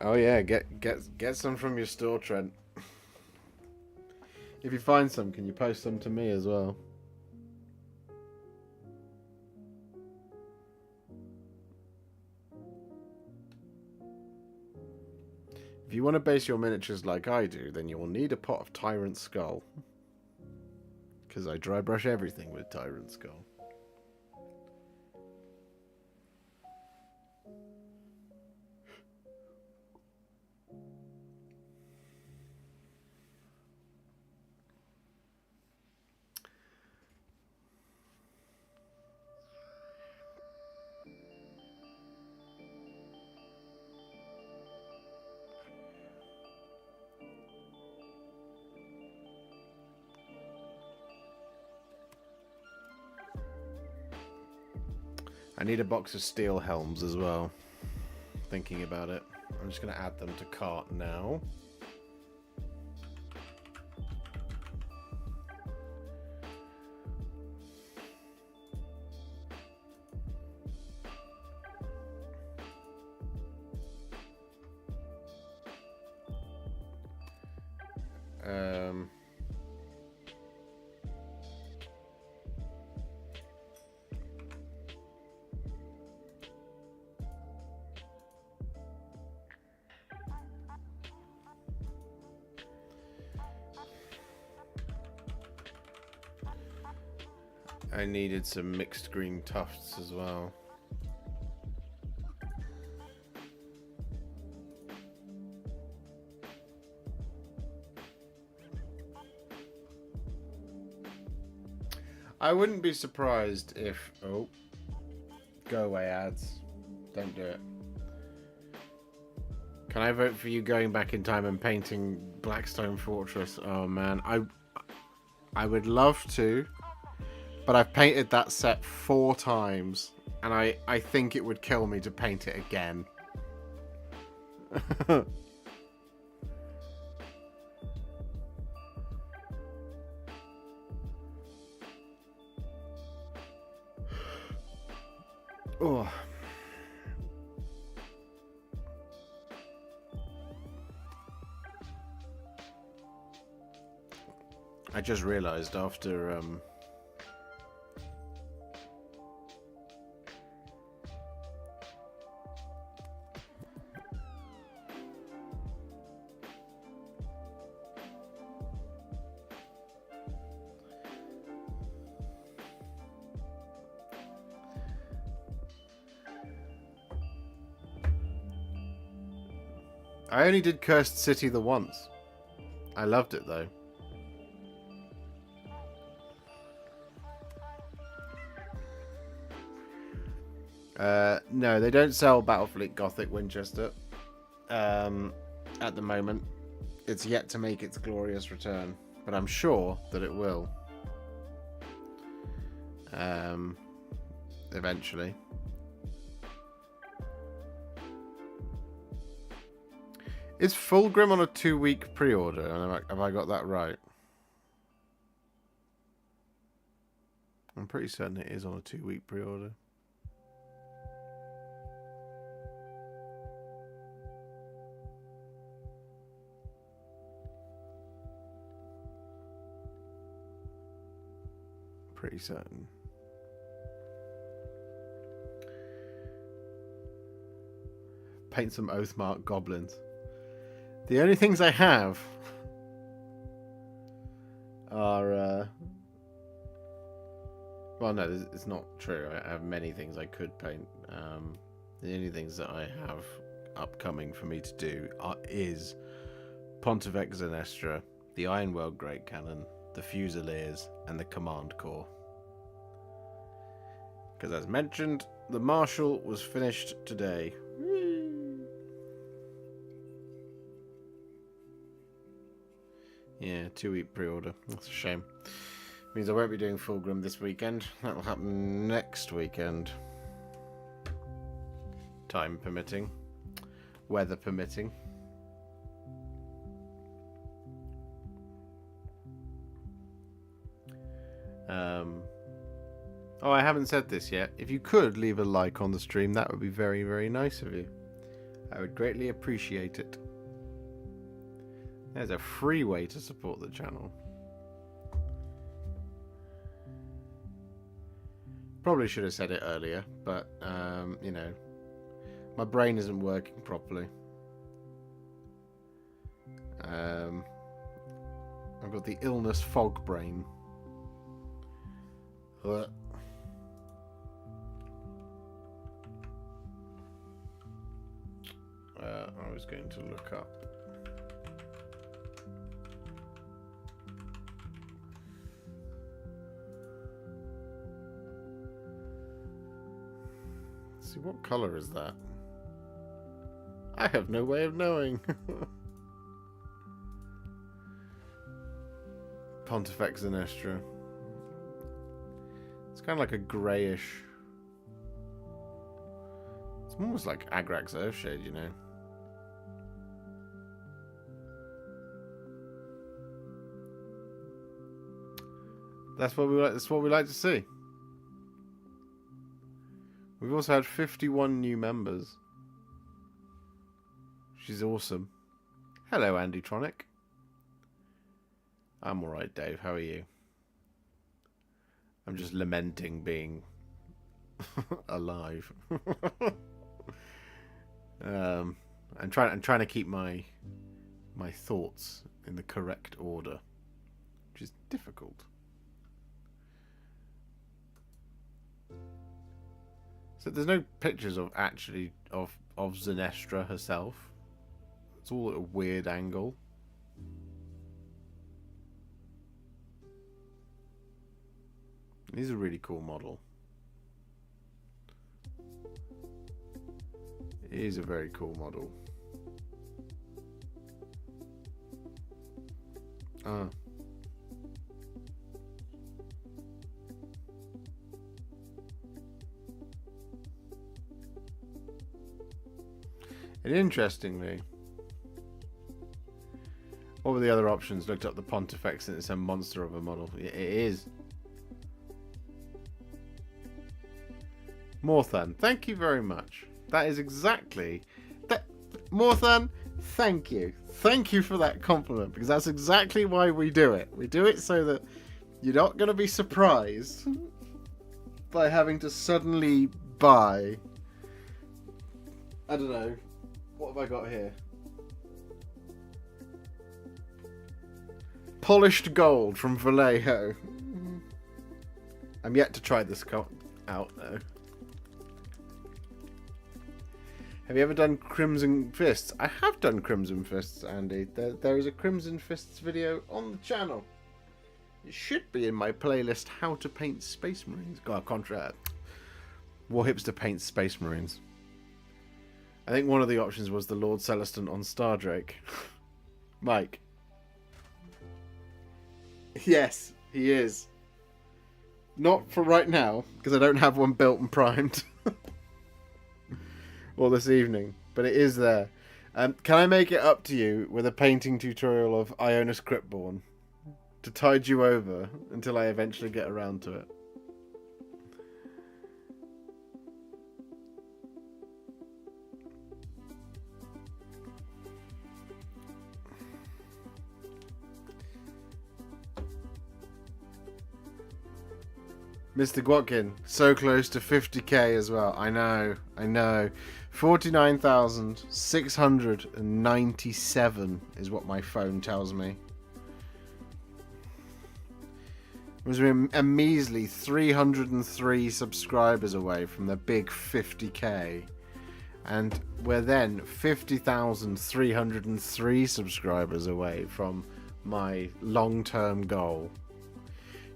Oh yeah, get some from your store, Trent. If you find some, can you post some to me as well? If you want to base your miniatures like I do, then you will need a pot of Tyrant Skull. Because I dry brush everything with Tyrant Skull. I need a box of steel helms as well. Thinking about it. I'm just going to add them to cart now. I needed some mixed green tufts as well. I wouldn't be surprised if... Oh. Go away, ads. Don't do it. Can I vote for you going back in time and painting Blackstone Fortress? Oh, man. I would love to. But I've painted that set 4 times. And I think it would kill me to paint it again. Oh. I just realized after I only did Cursed City the once. I loved it though. No, they don't sell Battlefleet Gothic Winchester at the moment. It's yet to make its glorious return, but I'm sure that it will. Eventually. Is Fulgrim on a 2-week pre-order? Have I got that right? I'm pretty certain it is on a 2-week pre-order. Pretty certain. Paint some Oathmark goblins. The only things I have are... well, no, it's not true. I have many things I could paint. The only things that I have upcoming for me to do is Pontifex Zenestra, the Ironworld Great Cannon, the Fusiliers, and the Command Corps. Because as mentioned, the Marshal was finished today. Yeah, 2-week pre-order. That's a shame. Means I won't be doing Fulgrim this weekend. That will happen next weekend. Time permitting. Weather permitting. Oh, I haven't said this yet. If you could leave a like on the stream, that would be very, very nice of you. I would greatly appreciate it. There's a free way to support the channel. Probably should have said it earlier, but, you know, my brain isn't working properly. I've got the illness fog brain. I was going to look up. Let's see, what color is that? I have no way of knowing. Pontifex Zenestra. It's kind of like a greyish. It's almost like Agrax Earthshade, you know. That's what we like. That's what we like to see. We've also had 51 new members. She's awesome. Hello, Andy Tronic. I'm alright, Dave. How are you? I'm just lamenting being alive. I'm trying to keep my thoughts in the correct order, which is difficult. So there's no pictures of Zenestra herself. It's all at a weird angle. It is a really cool model. It is a very cool model. And interestingly, what were the other options? Looked up the Pontifex and it's a monster of a model. It is. Morthan, thank you very much. That is exactly that. Morthan, thank you. Thank you for that compliment, because that's exactly why we do it. We do it so that you're not going to be surprised by having to suddenly buy, I don't know, what have I got here? Polished gold from Vallejo. I'm yet to try this out though. Have you ever done Crimson Fists? I have done Crimson Fists, Andy. There is a Crimson Fists video on the channel. It should be in my playlist, How to Paint Space Marines. God, contra. Warhipster paints Space Marines. I think one of the options was the Lord Celestin on Stardrake. Mike. Yes, he is. Not for right now, because I don't have one built and primed. Or this evening, but it is there. Can I make it up to you with a painting tutorial of Ionis Cryptborn to tide you over until I eventually get around to it? Mr. Gwatkin, so close to 50k as well. I know. 49,697 is what my phone tells me. It was a measly 303 subscribers away from the big 50k. And we're then 50,303 subscribers away from my long-term goal.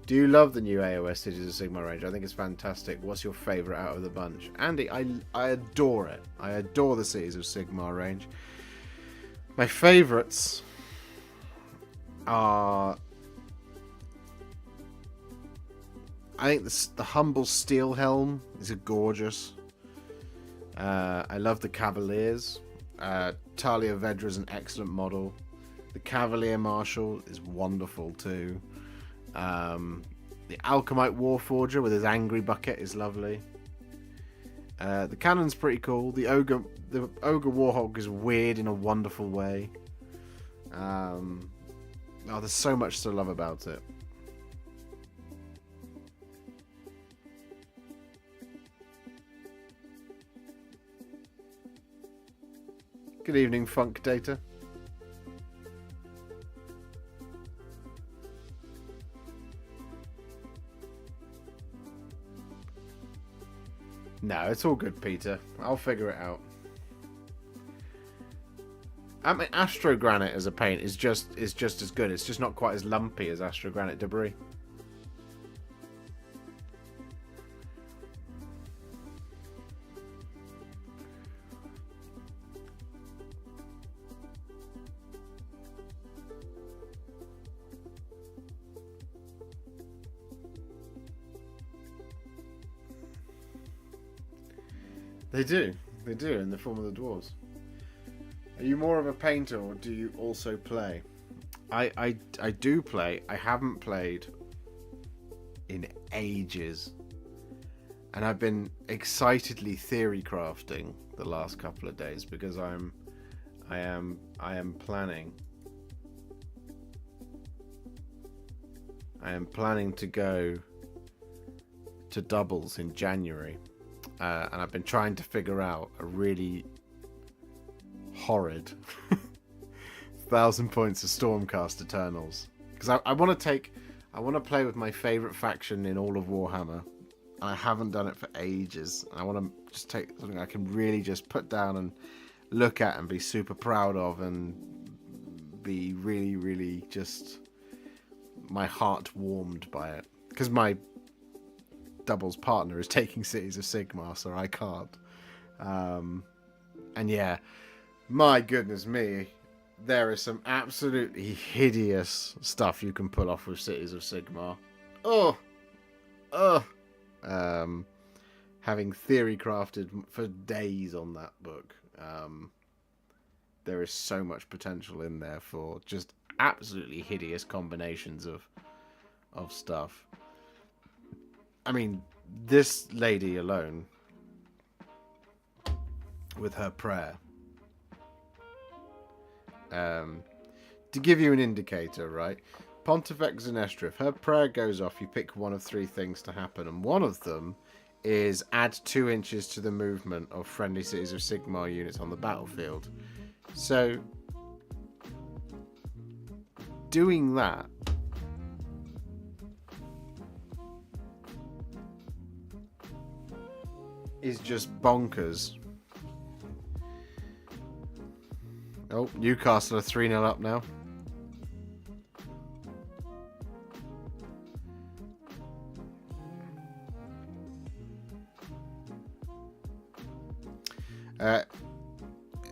Do you love the new AOS Cities of Sigma range? I think it's fantastic. What's your favourite out of the bunch? Andy, I adore it. I adore the Cities of Sigma range. My favourites are... I think the Humble Steel Helm is a gorgeous. I love the Cavaliers. Talia Vedra is an excellent model. The Cavalier Marshal is wonderful too. The Alchemite Warforger with his angry bucket is lovely. The cannon's pretty cool. The Ogre Warhog is weird in a wonderful way. There's so much to love about it. Good evening, Funk Data. No, it's all good, Peter. I'll figure it out. I mean, Astro Granite as a paint is just as good. It's just not quite as lumpy as Astro Granite Debris. They do in the form of the dwarves. Are you more of a painter, or do you also play? I do play. I haven't played in ages, and I've been excitedly theory crafting the last couple of days because I am planning. I am planning to go to doubles in January, and I've been trying to figure out a really horrid 1,000 points of Stormcast Eternals, because I want to play with my favourite faction in all of Warhammer, and I haven't done it for ages. I want to just take something I can really just put down and look at and be super proud of, and be really, really just my heart warmed by it, because my doubles partner is taking Cities of Sigmar, so I can't. And yeah, my goodness me, there is some absolutely hideous stuff you can pull off with Cities of Sigmar. Having theory crafted for days on that book, there is so much potential in there for just absolutely hideous combinations of stuff. I mean, this lady alone, with her prayer, to give you an indicator, right? Pontifex Zenestra, if her prayer goes off, you pick one of three things to happen, and one of them is add 2 inches to the movement of friendly Cities of Sigmar units on the battlefield. So, doing that is just bonkers. Oh, Newcastle are 3-0 up now.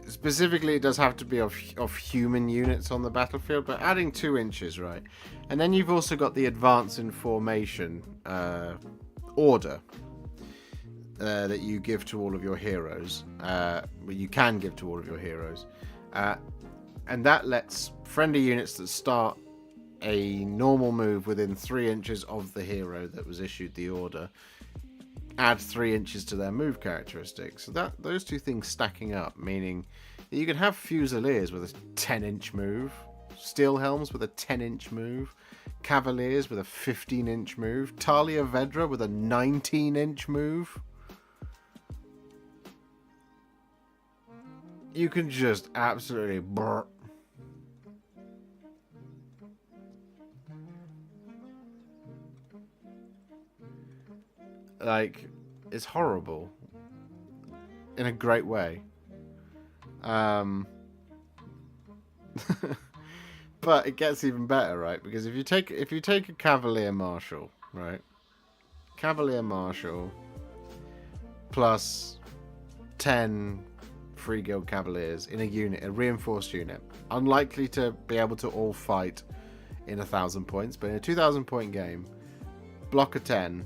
Specifically, it does have to be of human units on the battlefield, but adding 2 inches, right? And then you've also got the advance in formation order that you give to all of your heroes. You can give to all of your heroes. And that lets friendly units that start a normal move within 3 inches of the hero that was issued the order add 3 inches to their move characteristics. So that those two things stacking up, meaning that you can have Fusiliers with a 10-inch move, Steel Helms with a 10-inch move, Cavaliers with a 15-inch move, Talia Vedra with a 19-inch move. You can just absolutely brr. Like, it's horrible in a great way. But it gets even better, right? Because if you take a Cavalier Marshal, right? Cavalier Marshal plus 10 Free Guild Cavaliers in a unit, a reinforced unit, unlikely to be able to all fight in 1,000 points, but in a 2,000 point game, block a 10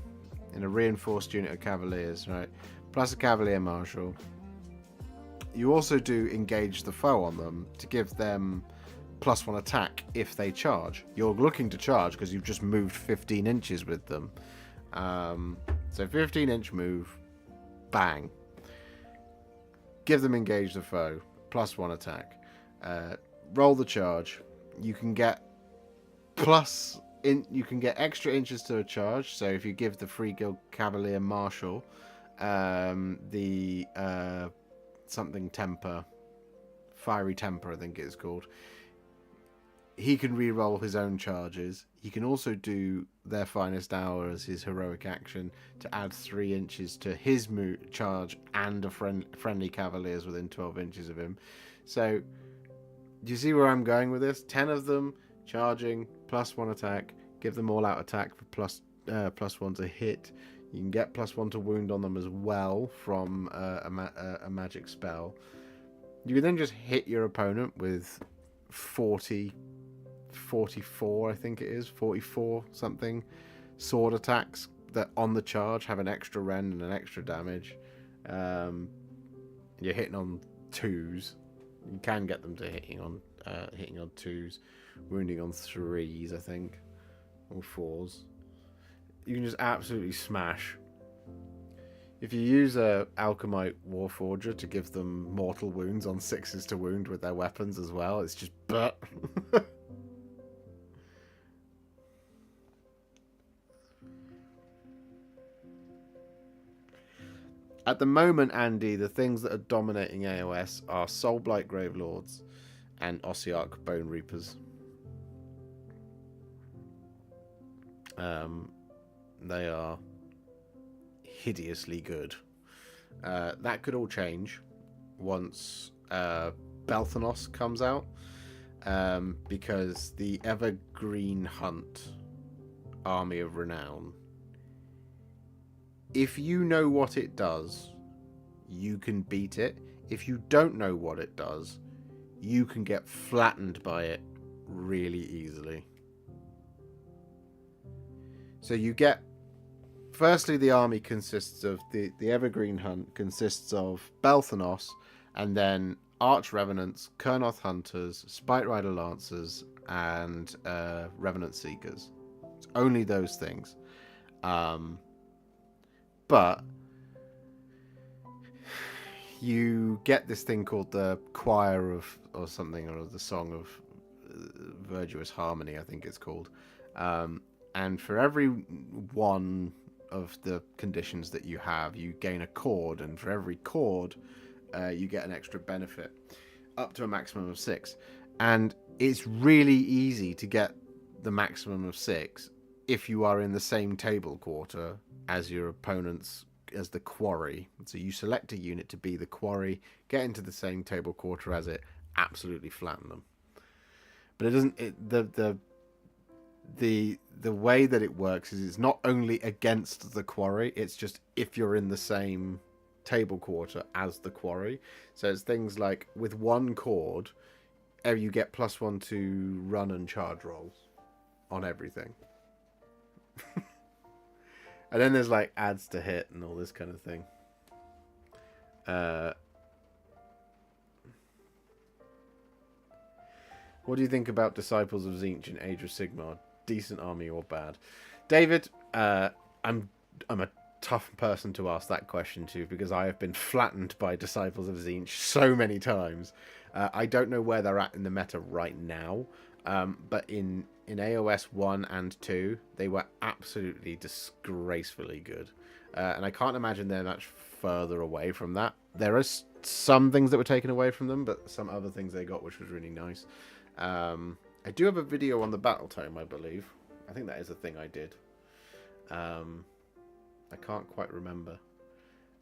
in a reinforced unit of Cavaliers, right? Plus a Cavalier Marshal. You also do engage the foe on them to give them +1 attack if they charge. You're looking to charge because you've just moved 15 inches with them. So 15-inch move, bang. Give them engage the foe, +1 attack. Roll the charge. You can get you can get extra inches to a charge. So if you give the Free Guild Cavalier Marshal the something temper Fiery Temper, I think it is called. He can re-roll his own charges. He can also do Their Finest Hour as his heroic action to add 3 inches to his charge and a friendly cavaliers within 12 inches of him. So, do you see where I'm going with this? 10 of them charging, +1 attack, give them all out attack for +1 to hit. You can get +1 to wound on them as well from a magic spell. You can then just hit your opponent with 44, I think it is, 44 something sword attacks that on the charge have an extra rend and an extra damage. You're hitting on 2s. You can get them to hitting on 2s, wounding on 3s, I think, or 4s. You can just absolutely smash. If you use a Alchemite Warforger to give them mortal wounds on 6s to wound with their weapons as well, it's just but. At the moment, Andy, the things that are dominating AOS are Soulblight Gravelords and Ossiarch Bone Reapers. They are hideously good. That could all change once Belthanos comes out, because the Evergreen Hunt Army of Renown, if you know what it does, you can beat it. If you don't know what it does, you can get flattened by it really easily. So you get, firstly, the army consists of, the Evergreen Hunt consists of Belthanos, and then Arch Revenants, Kurnoth Hunters, Spite Rider Lancers, and Revenant Seekers. It's only those things. But you get this thing called the Choir of, or something, or the Song of Virtuous Harmony, I think it's called. And for every one of the conditions that you have, you gain a chord, and for every chord, you get an extra benefit, up to a maximum of 6. And it's really easy to get the maximum of 6 if you are in the same table quarter as your opponents, as the quarry. So you select a unit to be the quarry, get into the same table quarter as it, absolutely flatten them. But it doesn't. The way that it works is it's not only against the quarry, it's just if you're in the same table quarter as the quarry. So it's things like with one chord, you get +1 to run and charge rolls on everything. And then there's like adds to hit and all this kind of thing. What do you think about Disciples of Tzeentch in Age of Sigmar? Decent army or bad? David, I'm a tough person to ask that question to, because I have been flattened by Disciples of Tzeentch so many times. I don't know where they're at in the meta right now, but in AOS 1 and 2, they were absolutely disgracefully good. And I can't imagine they're much further away from that. There are some things that were taken away from them, but some other things they got, which was really nice. I do have a video on the Battle Tome, I believe. I think that is a thing I did. I can't quite remember.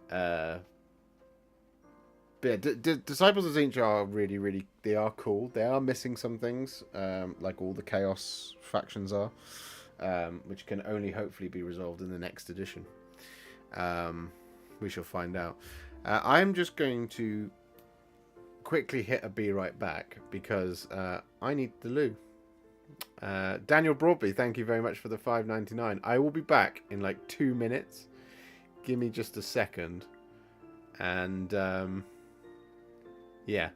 But yeah, Disciples of Tzeentch are really, really... They are cool. They are missing some things, like all the Chaos factions are, which can only hopefully be resolved in the next edition. We shall find out. I'm just going to quickly hit a be right back, because I need the loo. Daniel Broadby, thank you very much for the $5.99. I will be back in like 2 minutes. Give me just a second. And yeah.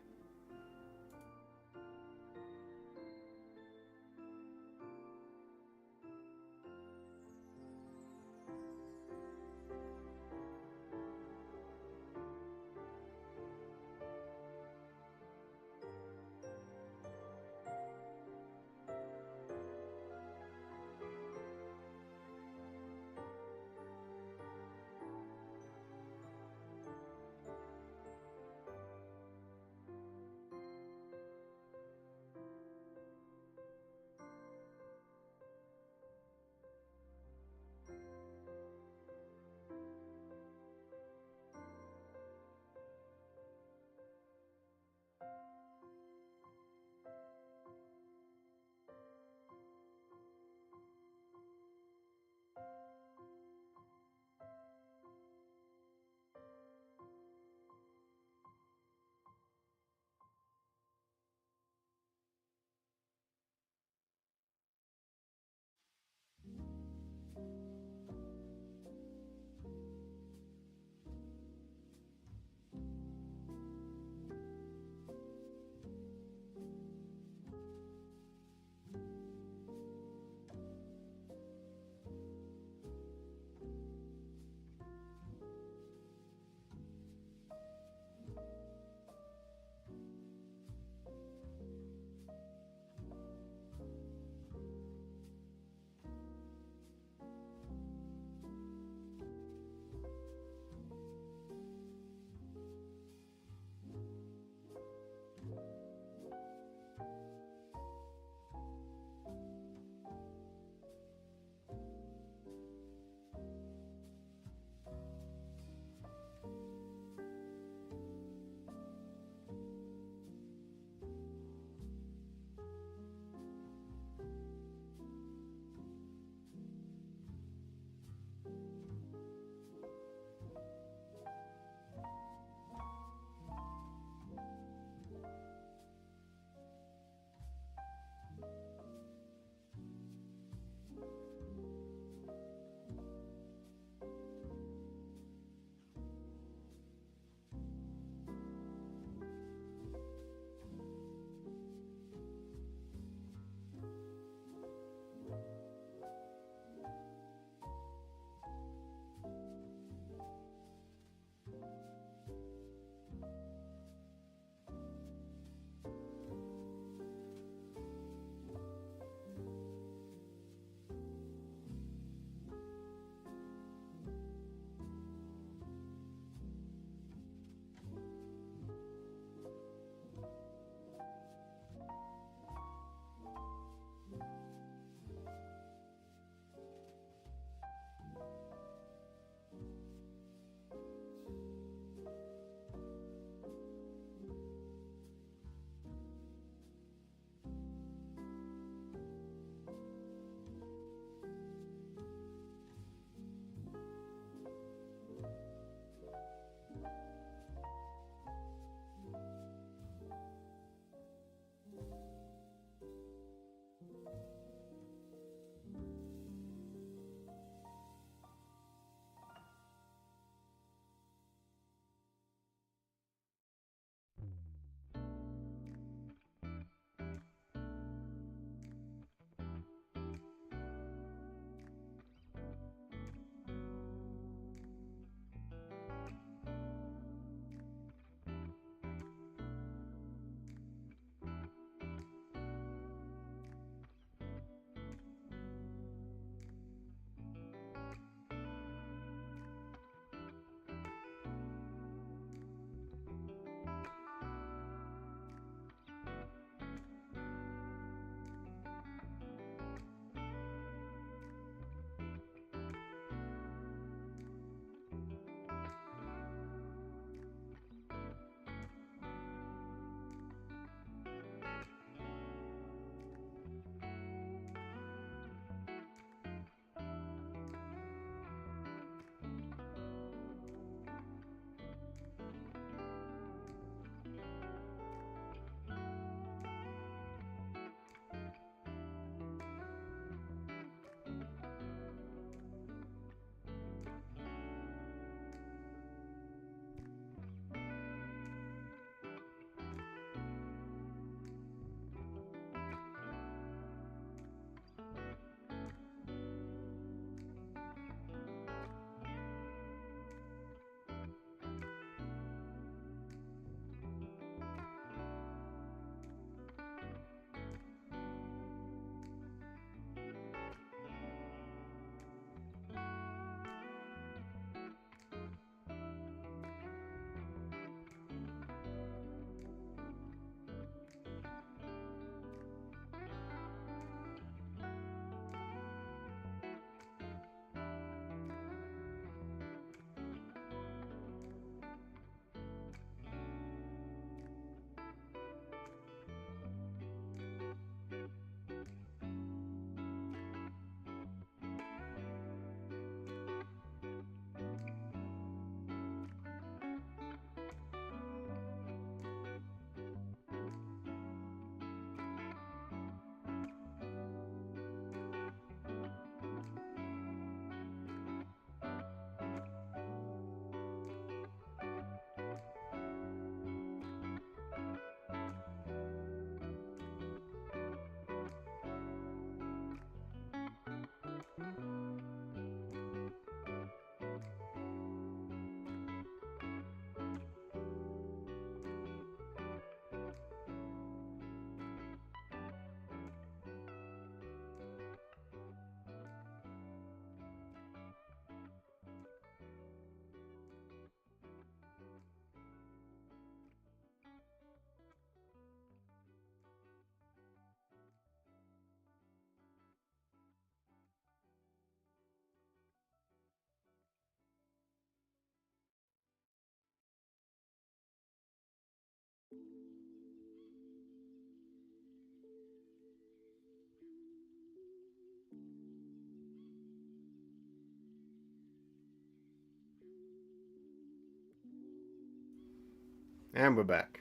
And we're back.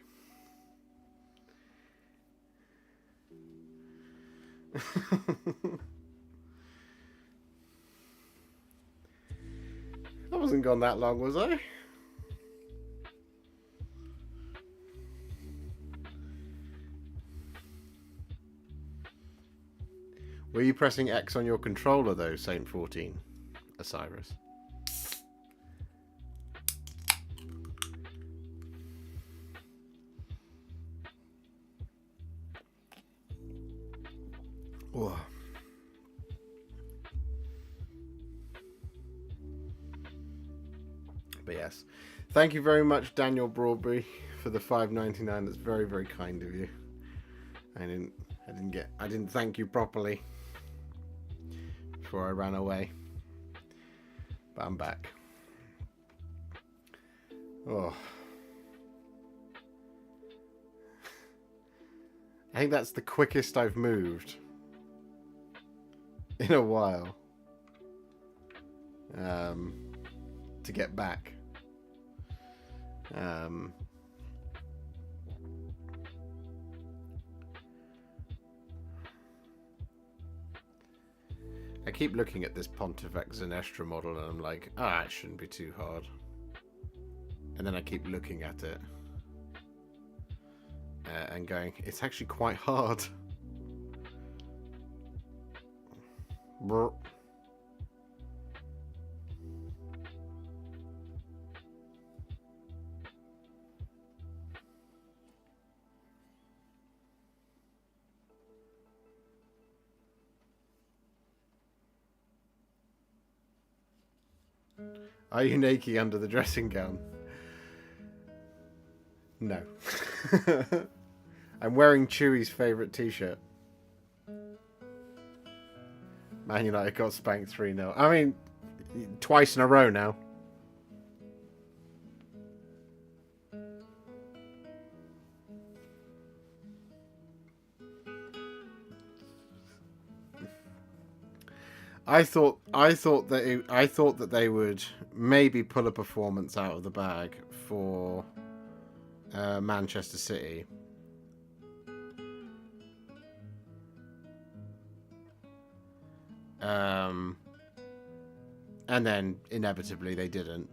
I wasn't gone that long, was I? Were you pressing X on your controller though, Saint 14, Osiris? Oh. But yes, thank you very much, Daniel Broadbury, for the $5.99. That's very, very kind of you. I didn't thank you properly before I ran away. But I'm back. Oh. I think that's the quickest I've moved in a while. To get back. I keep looking at this Pontifex Zenestra model and I'm like, it shouldn't be too hard. And then I keep looking at it and going, it's actually quite hard. Brr. Are you naked under the dressing gown? No. I'm wearing Chewie's favourite t-shirt. Man United got spanked 3-0. I mean, twice in a row now. I thought that they would maybe pull a performance out of the bag for Manchester City. And then inevitably they didn't.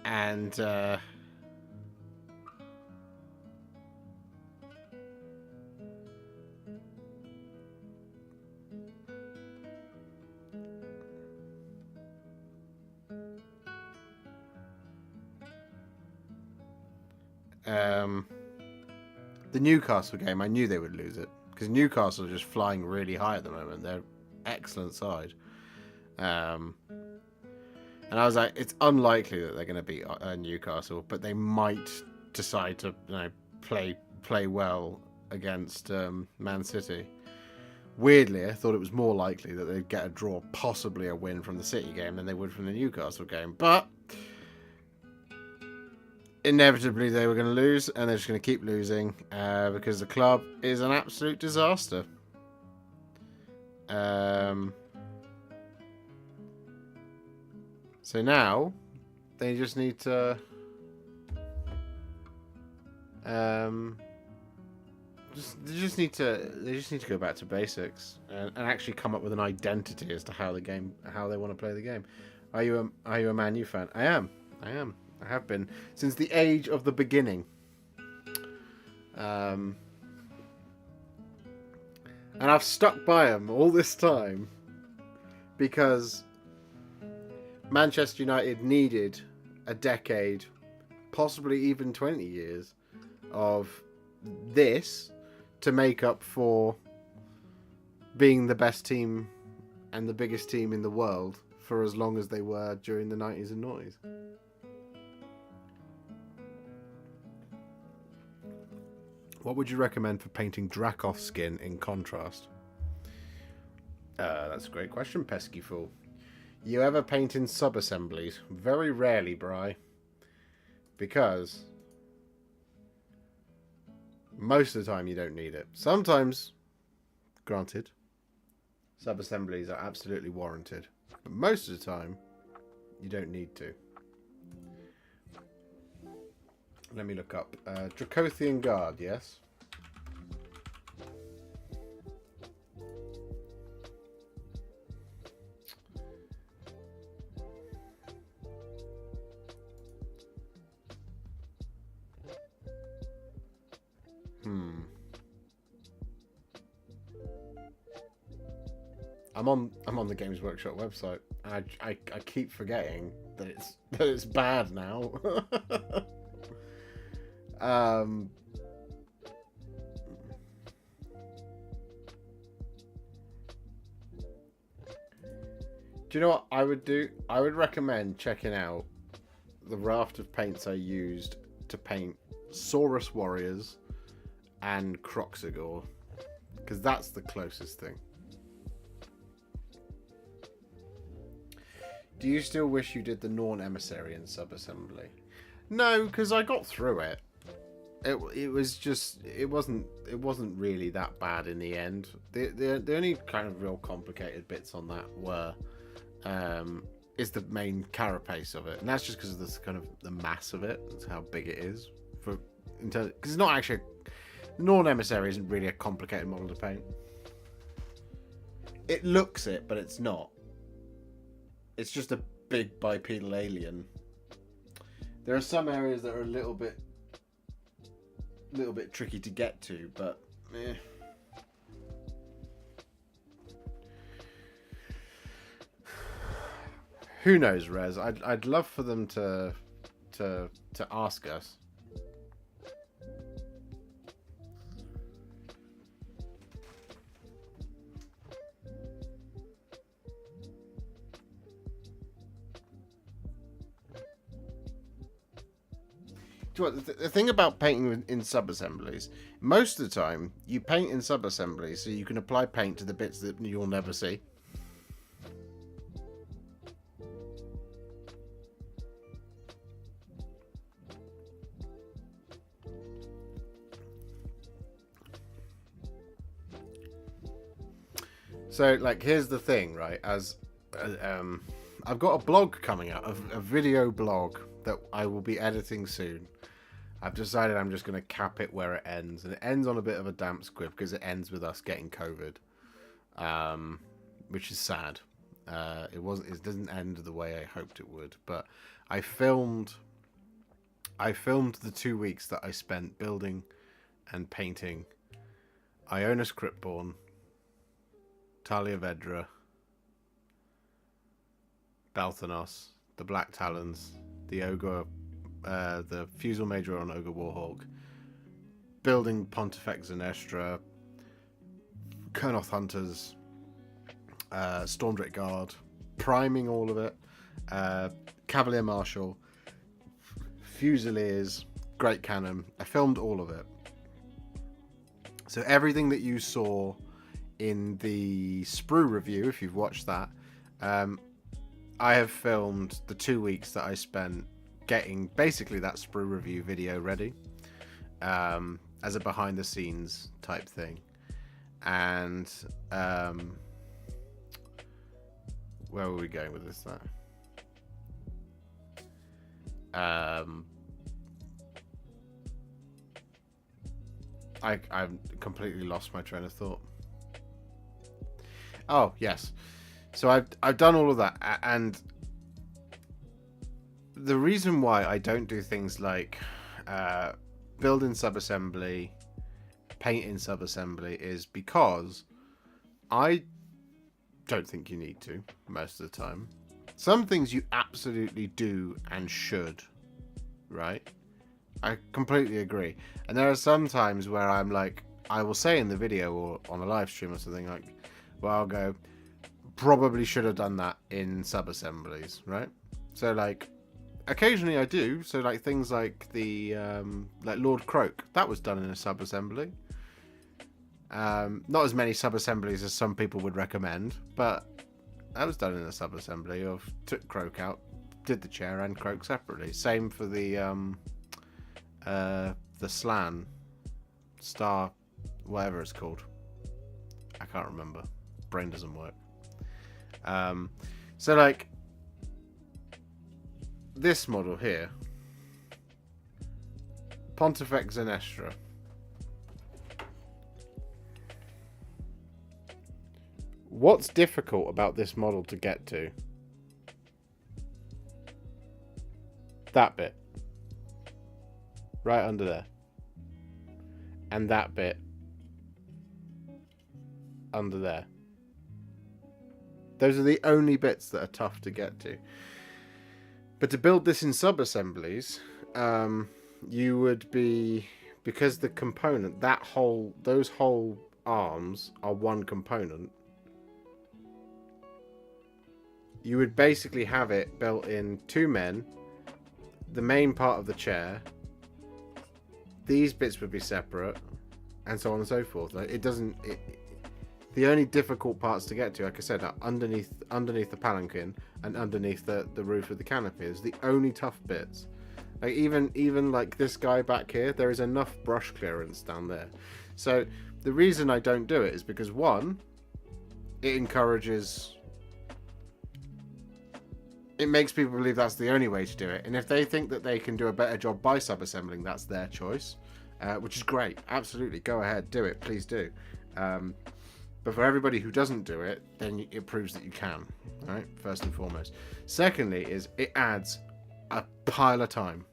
And the Newcastle game, I knew they would lose it because Newcastle are just flying really high at the moment. They're an excellent side, and I was like, it's unlikely that they're going to beat Newcastle, but they might decide to play well against Man City. Weirdly, I thought it was more likely that they'd get a draw, possibly a win from the City game, than they would from the Newcastle game, but inevitably they were going to lose, and they're just going to keep losing because the club is an absolute disaster. So now they just need to they just need to go back to basics and actually come up with an identity as to how they want to play the game. Are you a Man U fan? I am. I have been since the age of the beginning. And I've stuck by them all this time because Manchester United needed a decade, possibly even 20 years, of this to make up for being the best team and the biggest team in the world for as long as they were during the 90s and noughties. What would you recommend for painting Dracoff skin in contrast? That's a great question, pesky fool. You ever paint in sub-assemblies? Very rarely, Bri. Because Most of the time you don't need it. Sometimes, granted, sub-assemblies are absolutely warranted. But most of the time, you don't need to. Let me look up. Dracothian Guard, yes? I'm on the Games Workshop website, and I keep forgetting that it's bad now. Do you know what I would do? I would recommend checking out the raft of paints I used to paint Saurus Warriors and Croxigor, because that's the closest thing. Do you still wish you did the Norn Emissary in sub-assembly? No, because I got through it. It was just it wasn't really that bad in the end. The only kind of real complicated bits on that were is the main carapace of it, and that's just because of this kind of the mass of it. That's how big it is because it's not actually the Norn Emissary isn't really a complicated model to paint. It looks it, but it's not. It's just a big bipedal alien. There are some areas that are a little bit tricky to get to, but eh. Who knows, Rez? I'd love for them to ask us. The thing about painting in sub-assemblies, most of the time you paint in sub-assemblies so you can apply paint to the bits that you'll never see. So, like, here's the thing, right? I've got a blog coming out, a video blog that I will be editing soon. I've decided I'm just going to cap it where it ends, and it ends on a bit of a damp squib because it ends with us getting COVID, which is sad. It doesn't end the way I hoped it would, but I filmed the 2 weeks that I spent building and painting Ionis Cryptborn, Talia Vedra, Balthanos, the Black Talons, the Ogre, the Fusel Major on Ogre Warhawk, building Pontifex Zenestra, Kurnoth Hunters, Stormdrake Guard, priming all of it, Cavalier Marshal, Fusiliers, Great Cannon. I filmed all of it. So everything that you saw in the Sprue review, if you've watched that, I have filmed the 2 weeks that I spent getting basically that Sprue review video ready, as a behind the scenes type thing. And where were we going with this? I've completely lost my train of thought. Oh yes, so I've done all of that, and the reason why I don't do things like build in sub-assembly, paint in sub-assembly is because I don't think you need to most of the time. Some things you absolutely do and should, right? I completely agree. And there are some times where I'm like, I will say in the video or on a live stream or something like, well, I'll go, probably should have done that in sub-assemblies, right? So like, occasionally I do. So like things like the like Lord Croak, that was done in a sub-assembly. Not as many sub-assemblies as some people would recommend, but that was done in a sub-assembly. Of took Croak out, did the chair and Croak separately. Same for the Slan Star, whatever it's called. I can't remember. Brain doesn't work. So like this model here, Pontifex Zenestra. What's difficult about this model to get to? That bit. Right under there. And that bit. Under there. Those are the only bits that are tough to get to. But to build this in sub-assemblies, you would be... Because the component, those whole arms are one component, you would basically have it built in 2 men, the main part of the chair, these bits would be separate, and so on and so forth. Like, it doesn't... the only difficult parts to get to, like I said, are underneath the palanquin and underneath the roof of the canopy. Is the only tough bits. Like even like this guy back here, there is enough brush clearance down there. So the reason I don't do it is because, one, it encourages... It makes people believe that's the only way to do it. And if they think that they can do a better job by sub-assembling, that's their choice. Which is great. Absolutely. Go ahead. Do it. Please do. But for everybody who doesn't do it, then it proves that you can. Right? First and foremost. Secondly is it adds a pile of time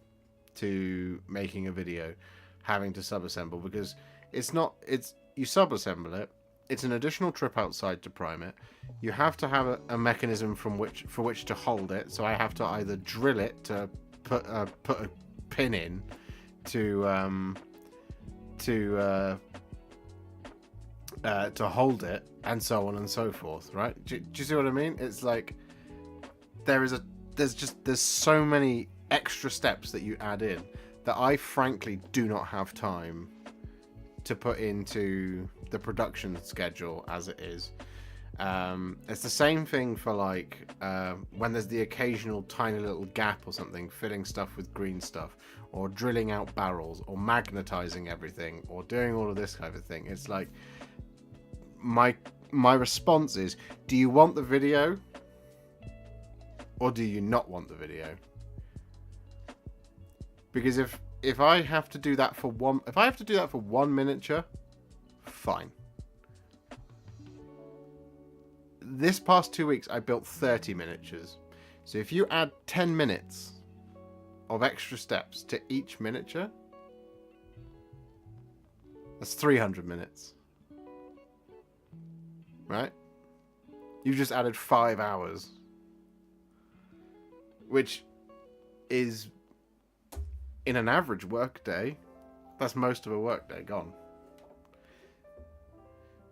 to making a video, having to sub-assemble, because you sub-assemble it. It's an additional trip outside to prime it. You have to have a mechanism for which to hold it. So I have to either drill it to put a pin in to hold it, and so on and so forth. Right? Do you see what I mean? It's like there's so many extra steps that you add in that I frankly do not have time to put into the production schedule as it is. It's the same thing for like when there's the occasional tiny little gap or something, filling stuff with green stuff, or drilling out barrels, or magnetizing everything, or doing all of this kind of thing. It's like my response is, do you want the video or do you not want the video? Because if I have to do that for one miniature, fine. This past 2 weeks I built 30 miniatures. So if you add 10 minutes of extra steps to each miniature, that's 300 minutes. Right? You've just added 5 hours. Which is, in an average work day, that's most of a work day gone.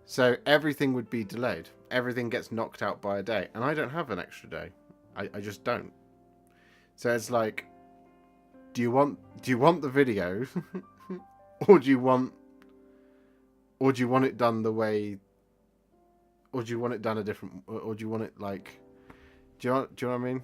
So everything would be delayed. Everything gets knocked out by a day. And I don't have an extra day. I just don't. So it's like, do you want the video or do you want it done the way, or do you want it done a different, or do you want it like, do you know what I mean?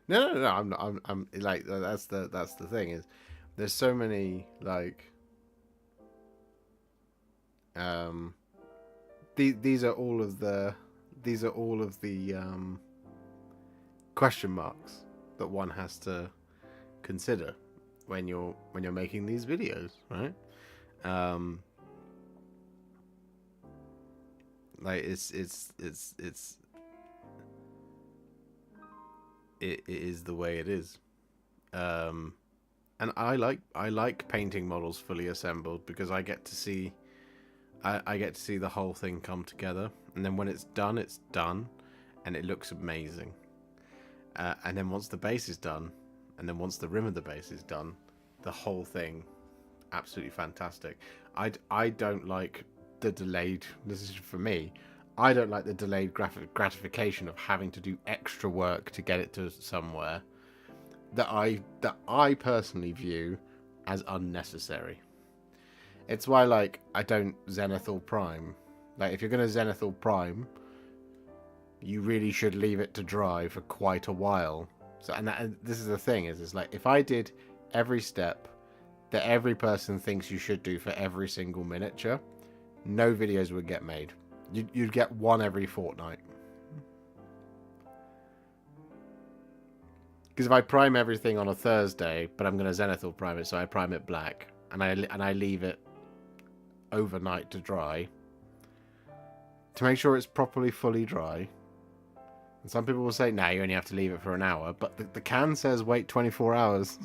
No. I'm like, that's the thing is, there's so many like, these are all of the question marks that one has to consider when you're making these videos, right? Like it is the way it is. And I like painting models fully assembled because I get to see I get to see the whole thing come together, and then when it's done, and it looks amazing. And then once the base is done, and then once the rim of the base is done, the whole thing, absolutely fantastic. I don't like the delayed. This is for me. I don't like the delayed gratification of having to do extra work to get it to somewhere that I personally view as unnecessary. It's why, like, I don't Zenithal Prime. Like, if you're going to Zenithal Prime, you really should leave it to dry for quite a while. So, and this is the thing, is like, if I did every step that every person thinks you should do for every single miniature, no videos would get made. You'd get one every fortnight. Because if I prime everything on a Thursday, but I'm going to Zenithal Prime it, so I prime it black, and I leave it overnight to dry, to make sure it's properly fully dry. And some people will say, nah, you only have to leave it for an hour, but the can says wait 24 hours.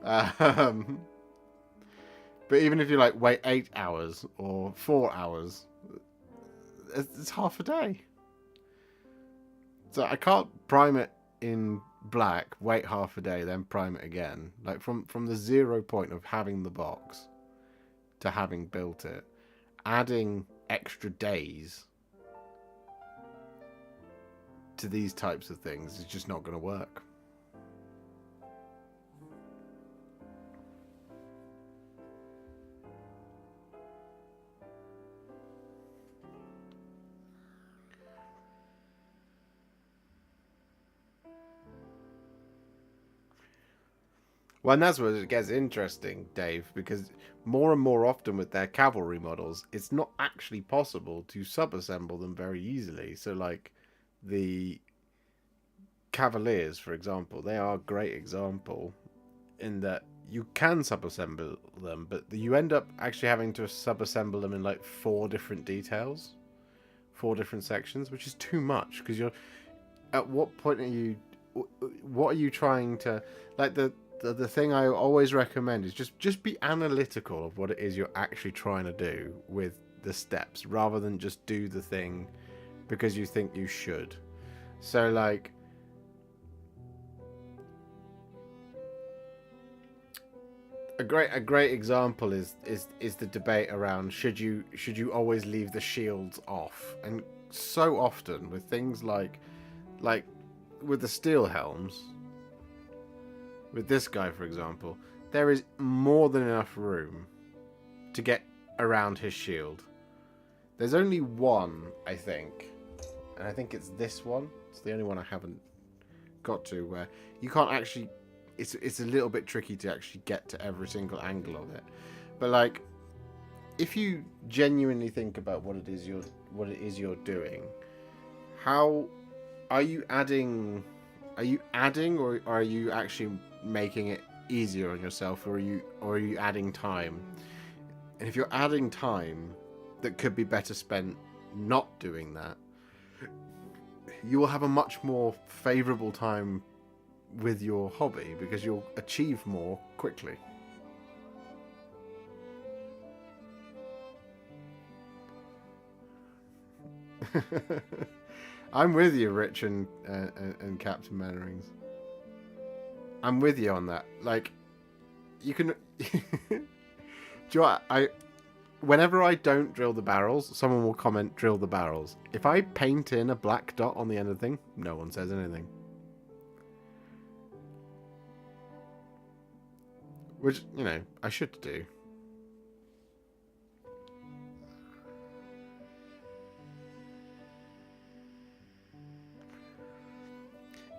But even if you like wait 8 hours or 4 hours, it's half a day. So I can't prime it in black, wait half a day, then prime it again. Like from the 0 point of having the box to having built it, adding extra days to these types of things is just not going to work. Well, and that's where it gets interesting, Dave, because more and more often with their cavalry models, it's not actually possible to sub-assemble them very easily. So, like, the Cavaliers, for example, they are a great example in that you can sub-assemble them, but you end up actually having to sub-assemble them in, like, 4 different details, 4 different sections, which is too much, because you're... At what point are you... What are you trying to... Like, the thing I always recommend is just be analytical of what it is you're actually trying to do with the steps, rather than just do the thing because you think you should. So, like, a great example is the debate around should you always leave the shields off. And so often with things like with the steel helms, with this guy, for example, there is more than enough room to get around his shield. There's only one, I think, and I think it's this one. It's the only one I haven't got to, where you can't actually... It's a little bit tricky to actually get to every single angle of it. But, like, if you genuinely think about what it is you're doing, how are you adding? Are you adding, or are you actually making it easier on yourself, or are you adding time? And if you're adding time that could be better spent not doing that, you will have a much more favourable time with your hobby, because you'll achieve more quickly. I'm with you, Rich and Captain Mannerings. I'm with you on that. Like, you can... Do you know what? Whenever I don't drill the barrels, someone will comment, drill the barrels. If I paint in a black dot on the end of the thing, no one says anything. Which, you know, I should do.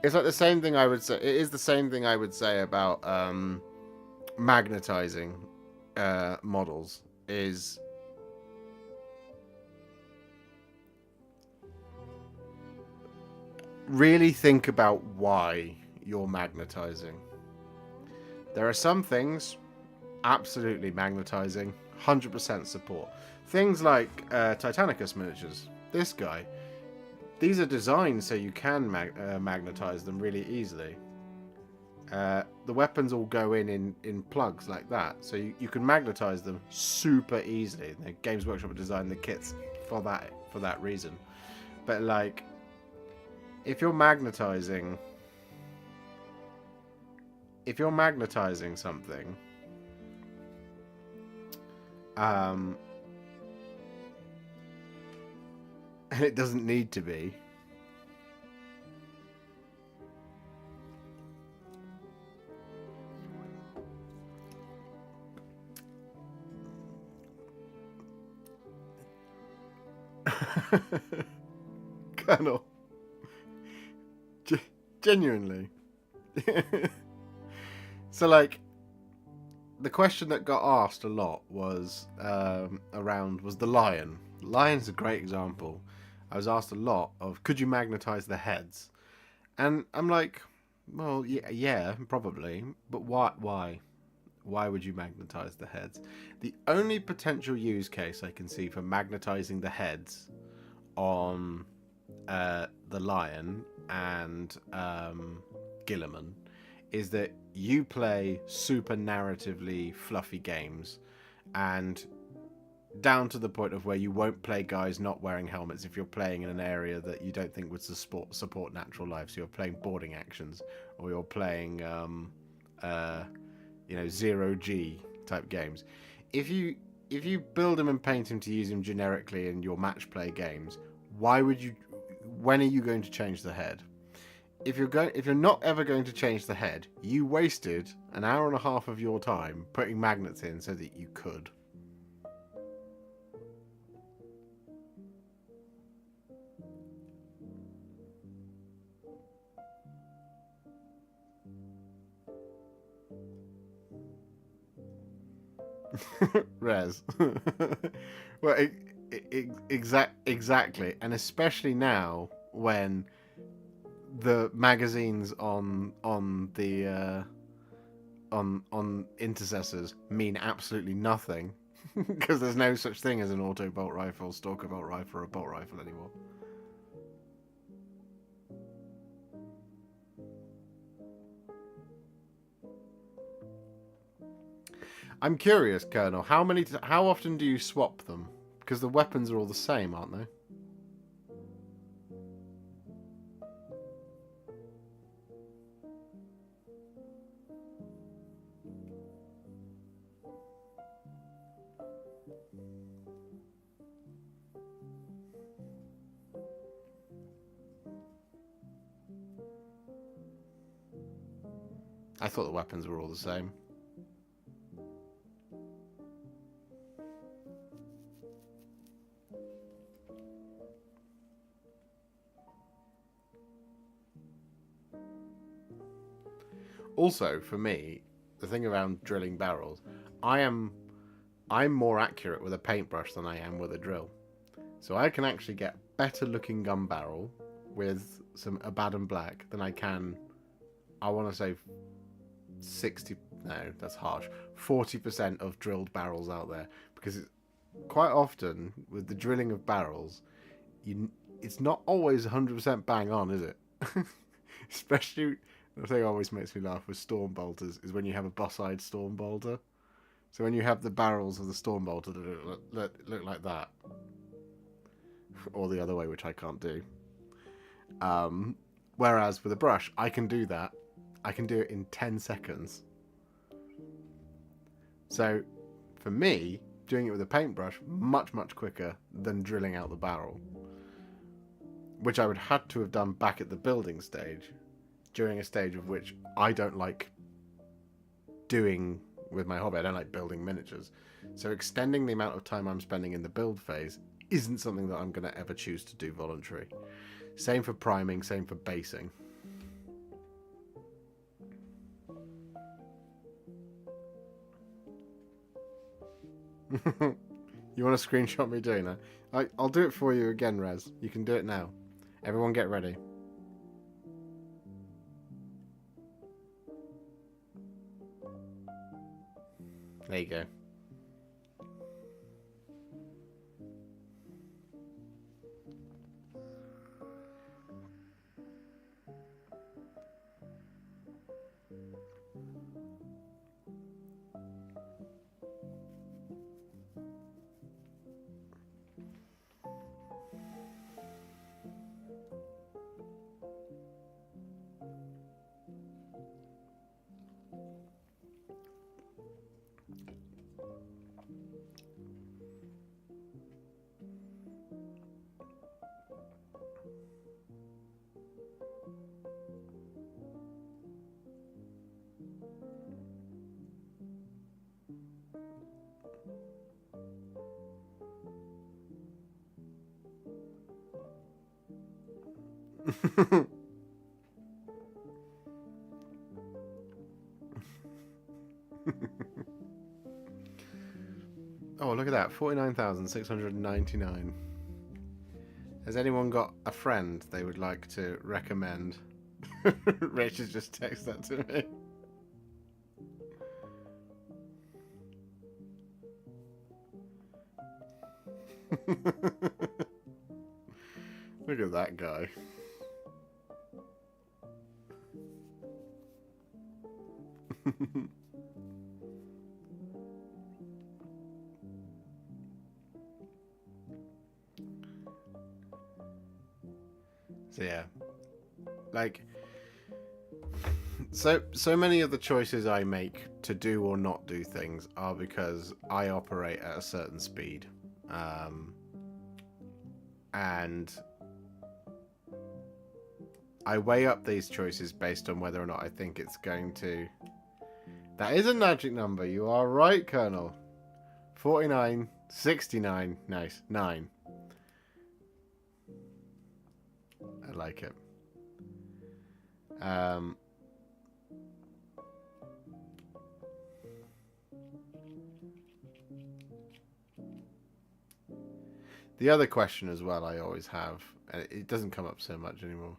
It's like the same thing I would say. It is the same thing I would say about magnetizing models. Is really think about why you're magnetizing. There are some things absolutely magnetizing, 100% support. Things like Titanicus miniatures. This guy. These are designed so you can magnetize them really easily. the weapons all go in plugs like that, so you can magnetize them super easily. The Games Workshop designed the kits for that reason. But like, if you're magnetizing something, and it doesn't need to be. Colonel. Genuinely. So, like, the question that got asked a lot was was the lion. Lion's a great example. I was asked a lot of, could you magnetize the heads? And I'm like, well, yeah, probably. But why? Why would you magnetize the heads? The only potential use case I can see for magnetizing the heads on the lion and Gilliman is that you play super narratively fluffy games, and down to the point of where you won't play guys not wearing helmets if you're playing in an area that you don't think would support natural life. So you're playing boarding actions, or you're playing zero G type games. If you build him and paint him to use him generically in your match play games, when are you going to change the head? If you're not ever going to change the head, you wasted an hour and a half of your time putting magnets in so that you could. Res. Well, exactly, and especially now when the magazines on intercessors mean absolutely nothing because there's no such thing as an auto bolt rifle, stalker bolt rifle, or a bolt rifle anymore. I'm curious, Colonel, how often do you swap them? Because the weapons are all the same, aren't they? I thought the weapons were all the same. Also, for me, the thing around drilling barrels, I'm more accurate with a paintbrush than I am with a drill. So I can actually get better looking gun barrel with some Abaddon black than I can, I want to say 60, no, that's harsh, 40% of drilled barrels out there. Because quite often with the drilling of barrels, it's not always 100% bang on, is it? Especially, the thing that always makes me laugh with storm bolters is when you have a boss-eyed storm bolter. So when you have the barrels of the storm bolter that look like that, or the other way, which I can't do. Whereas with a brush, I can do that. I can do it in 10 seconds. So for me, doing it with a paintbrush, much, much quicker than drilling out the barrel. Which I would have to have done back at the building stage, during a stage of which I don't like doing with my hobby. I don't like building miniatures. So extending the amount of time I'm spending in the build phase isn't something that I'm going to ever choose to do voluntary. Same for priming, same for basing. You want to screenshot me doing that? I'll do it for you again, Res. You can do it now. Everyone get ready. There you go. Oh, look at that. 49,699. Has anyone got a friend they would like to recommend? Rich has just texted that to me. Look at that guy. So yeah, like, so many of the choices I make to do or not do things are because I operate at a certain speed, and I weigh up these choices based on whether or not I think it's going to. That is a magic number. You are right, Colonel. 49, 69. Nice. 9. I like it. The other question as well I always have, and it doesn't come up so much anymore.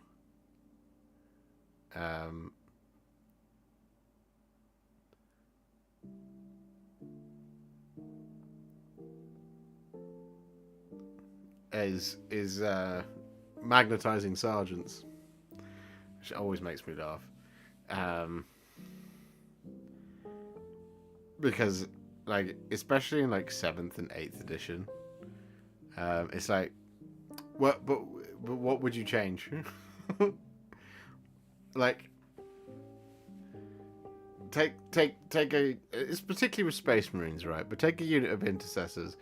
Is magnetizing sergeants, which always makes me laugh, because, like, especially in like 7th and 8th edition, it's like, what? But what would you change? Like, take a. It's particularly with Space Marines, right? But take a unit of intercessors.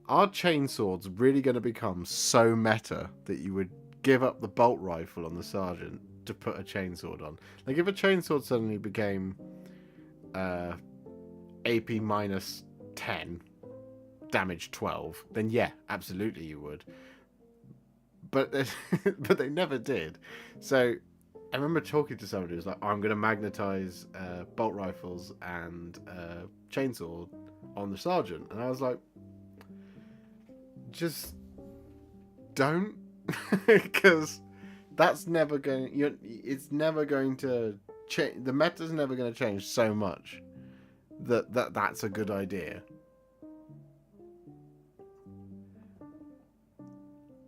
Are chainswords really going to become so meta that you would give up the bolt rifle on the sergeant to put a chainsword on? Like, if a chainsword suddenly became AP minus 10, damage 12, then yeah, absolutely you would. But but they never did. So I remember talking to somebody who was like, oh, I'm going to magnetize bolt rifles and chainsaw on the sergeant. And I was like, just don't. Because that's never going. It's never going to change. The meta's never going to change so much that's a good idea.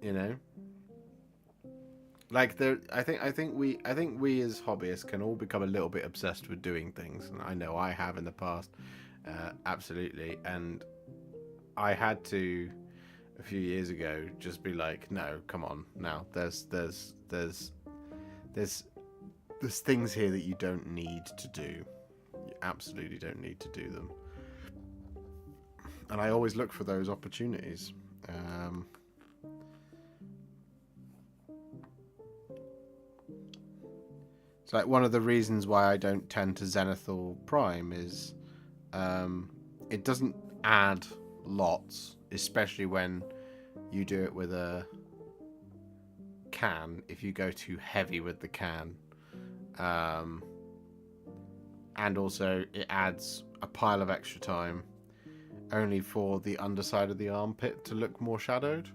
You know, like I think we as hobbyists can all become a little bit obsessed with doing things, and I know I have in the past, absolutely. And I had to, a few years ago, just be like, no, come on, now there's things here that you don't need to do. You absolutely don't need to do them. And I always look for those opportunities. It's like one of the reasons why I don't tend to Zenithal Prime is it doesn't add lots, especially when you do it with a can, if you go too heavy with the can. And also it adds a pile of extra time only for the underside of the armpit to look more shadowed,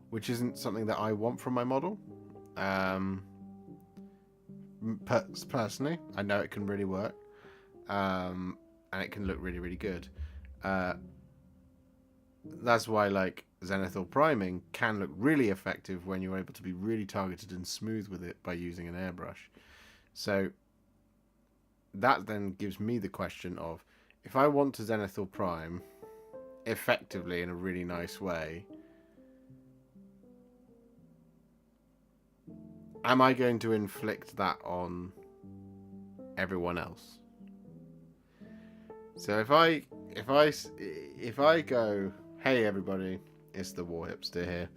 which isn't something that I want from my model. Personally, I know it can really work, and it can look really, really good. That's why, like, Zenithal priming can look really effective when you're able to be really targeted and smooth with it by using an airbrush. So that then gives me the question of, if I want to Zenithal prime effectively in a really nice way, am I going to inflict that on everyone else? So if I go, hey everybody, it's the Warhipster here,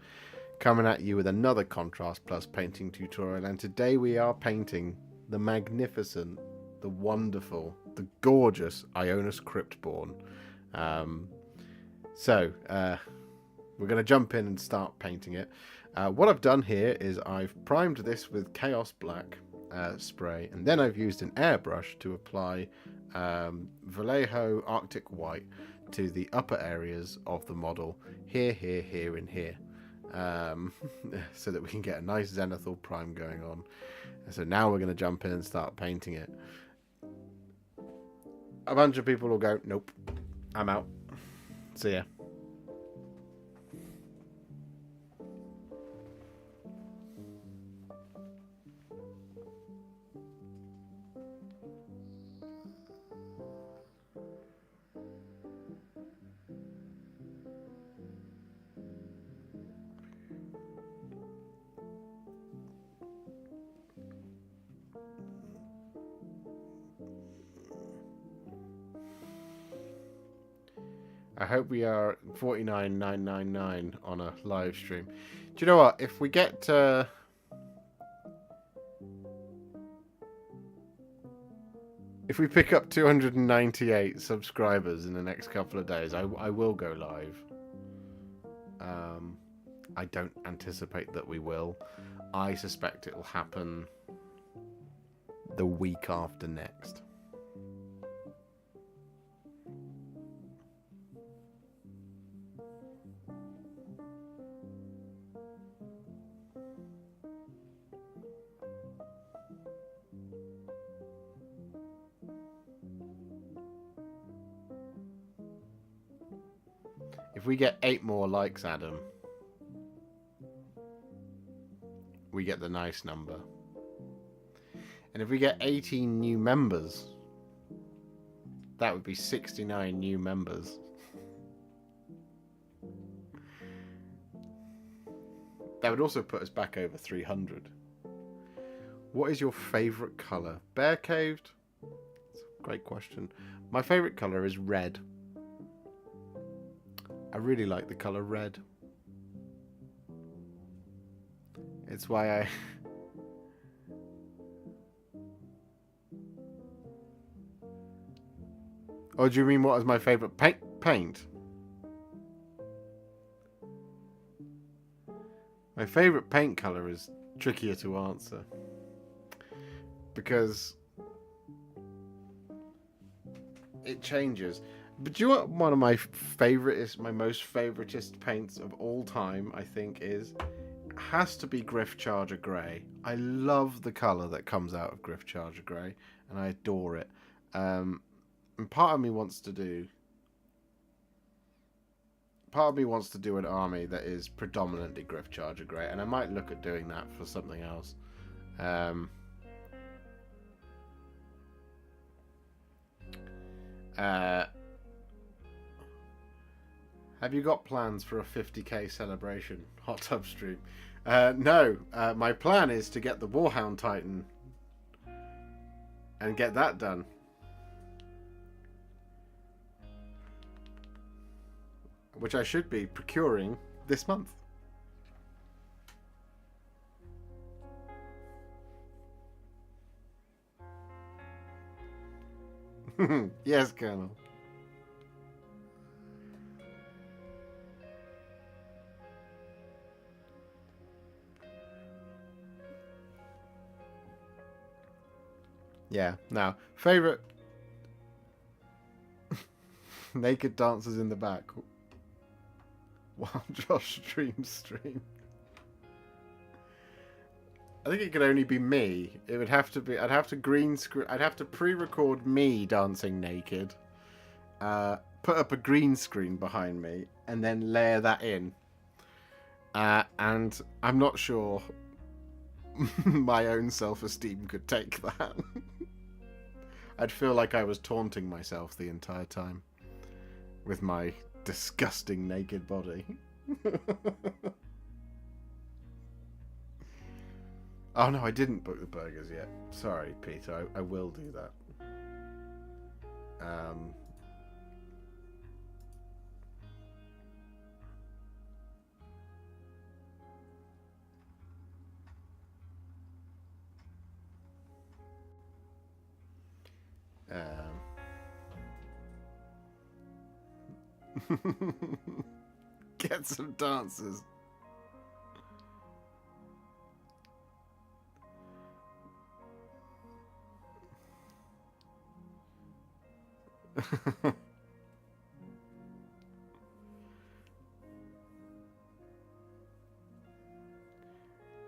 coming at you with another Contrast Plus painting tutorial, and today we are painting the magnificent, the wonderful, the gorgeous Ionis Cryptborn. So we're going to jump in and start painting it. What I've done here is I've primed this with Chaos Black spray, and then I've used an airbrush to apply Vallejo Arctic White to the upper areas of the model, here, here, here, and here, so that we can get a nice zenithal prime going on. And so now we're going to jump in and start painting it. A bunch of people will go, nope, I'm out. See ya. I hope we are 49,999 on a live stream. Do you know what? If we get if we pick up 298 subscribers in the next couple of days, I will go live. I don't anticipate that we will. I suspect it will happen the week after next. If we get 8 more likes, Adam, we get the nice number. And if we get 18 new members, that would be 69 new members. That would also put us back over 300. What is your favourite colour? Bear caved? That's a great question. My favourite colour is red. I really like the colour red. It's why I... Oh, do you mean what is my favourite paint? My favourite paint colour is trickier to answer. Because it changes. But do you know what one of my most favouriteest paints of all time, I think, is? Has to be Griffcharger Grey. I love the colour that comes out of Griffcharger Grey, and I adore it. And part of me wants to do an army that is predominantly Griffcharger Grey, and I might look at doing that for something else. Have you got plans for a 50k celebration hot tub stream? No. My plan is to get the Warhound Titan and get that done. Which I should be procuring this month. Yes, Colonel. Yeah, now, favourite naked dancers in the back while Josh streams. I think it could only be me. It would have to be, I'd have to green screen, I'd have to pre-record me dancing naked, put up a green screen behind me, and then layer that in. And I'm not sure my own self-esteem could take that. I'd feel like I was taunting myself the entire time with my disgusting naked body. Oh no, I didn't book the burgers yet. Sorry, Peter. I will do that. Get some dancers.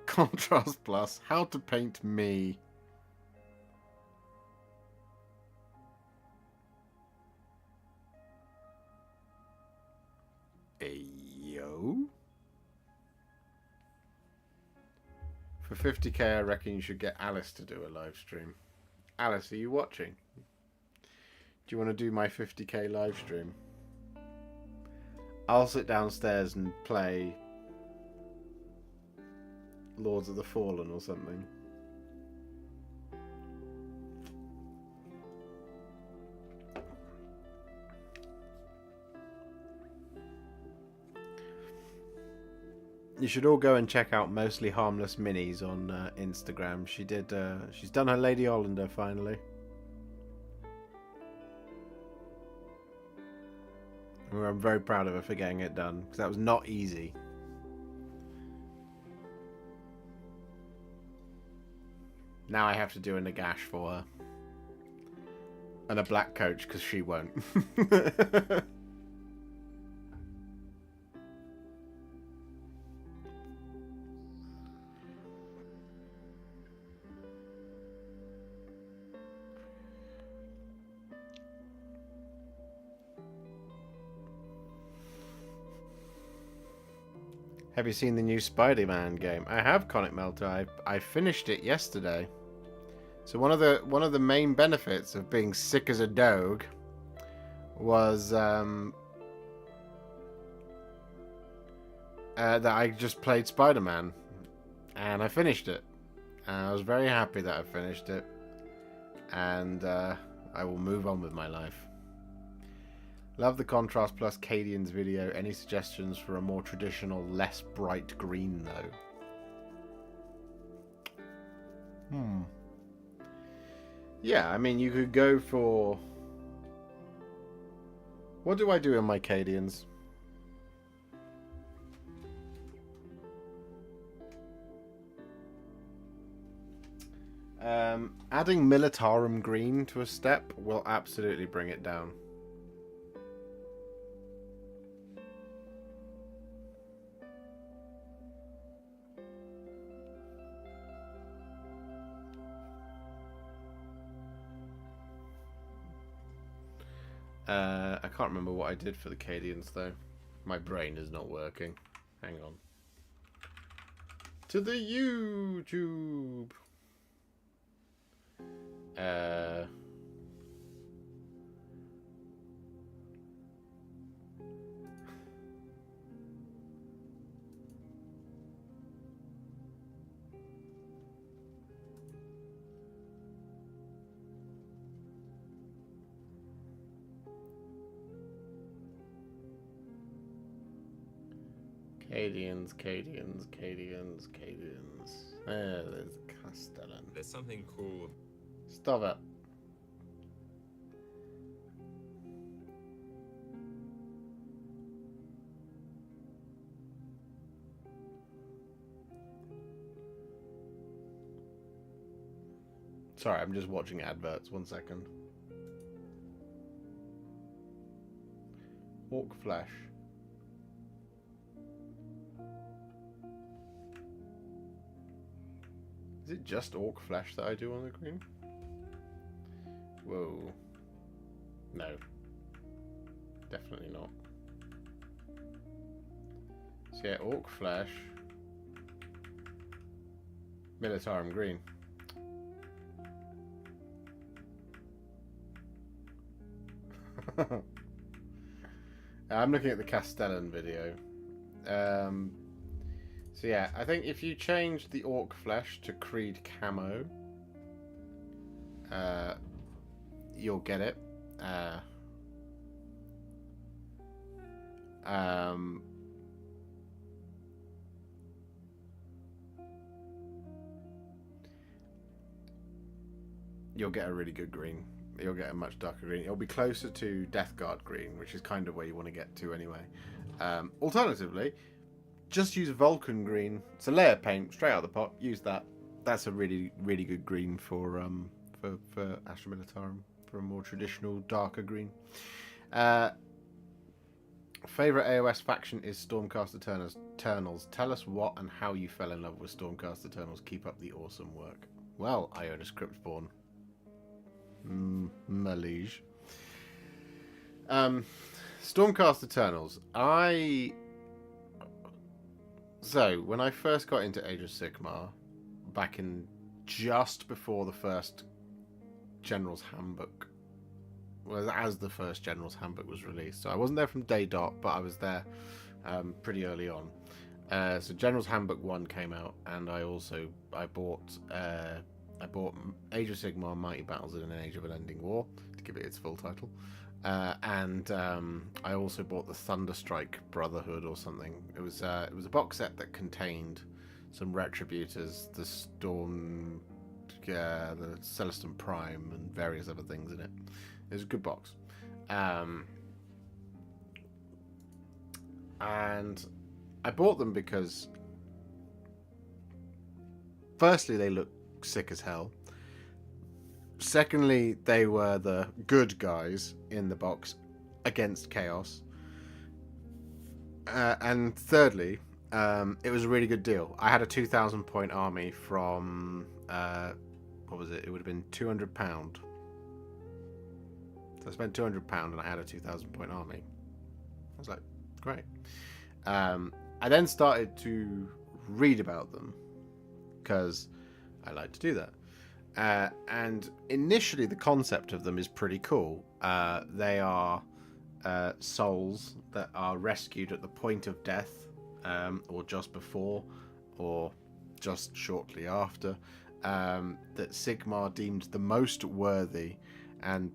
Contrast plus. How to paint me. Ayo. For 50k, I reckon you should get Alice to do a live stream. Alice, are you watching? Do you want to do my 50k live stream? I'll sit downstairs and play Lords of the Fallen or something. You should all go and check out Mostly Harmless Minis on Instagram. She did. She's done her Lady Hollander finally. I'm very proud of her for getting it done because that was not easy. Now I have to do a Nagash for her and a black coach because she won't. Have you seen the new Spider-Man game? I have, Conic Melter. I finished it yesterday. So one of the main benefits of being sick as a dog was that I just played Spider-Man and I finished it. And I was very happy that I finished it. And I will move on with my life. Love the Contrast Plus Cadians video. Any suggestions for a more traditional, less bright green, though? Yeah, I mean, you could go for... What do I do in my Cadians? Adding Militarum green to a step will absolutely bring it down. I can't remember what I did for the Cadians, though. My brain is not working. Hang on. To the YouTube! Cadians. There's Castellan. There's something cool. Stop it. Sorry, I'm just watching adverts. 1 second. Orc flesh. Is it just orc flesh that I do on the green? Whoa. No. Definitely not. So yeah, orc flesh. Militarum green. I'm looking at the Castellan video. So yeah, I think if you change the orc flesh to Creed camo, you'll get it. You'll get a really good green. You'll get a much darker green. It'll be closer to Death Guard green, which is kind of where you want to get to anyway. Alternatively, just use Vulcan green. It's a layer paint straight out of the pot. Use that. That's a really, really good green for Astra Militarum. for a more traditional darker green. Favorite AOS faction is Stormcast Eternals. Tell us what and how you fell in love with Stormcast Eternals. Keep up the awesome work. Well, Iona Scriptborn. Malige. Stormcast Eternals. So, when I first got into Age of Sigmar, back in just before the first General's Handbook, as the first General's Handbook was released. So I wasn't there from day dot, but I was there pretty early on. So General's Handbook 1 came out, and I bought Age of Sigmar Mighty Battles in an Age of Unending War, to give it its full title. And I also bought the Thunderstrike Brotherhood or something. It was a box set that contained some Retributors, the Storm, the Celestin Prime, and various other things in it. It was a good box. And I bought them because, firstly, they look sick as hell. Secondly, they were the good guys in the box against Chaos. And thirdly, it was a really good deal. I had a 2,000 point army from, what was it? It would have been £200. So I spent £200 and I had a 2,000 point army. I was like, great. I then started to read about them because I like to do that. And initially the concept of them is pretty cool. They are souls that are rescued at the point of death, or just before, or just shortly after, that Sigmar deemed the most worthy, and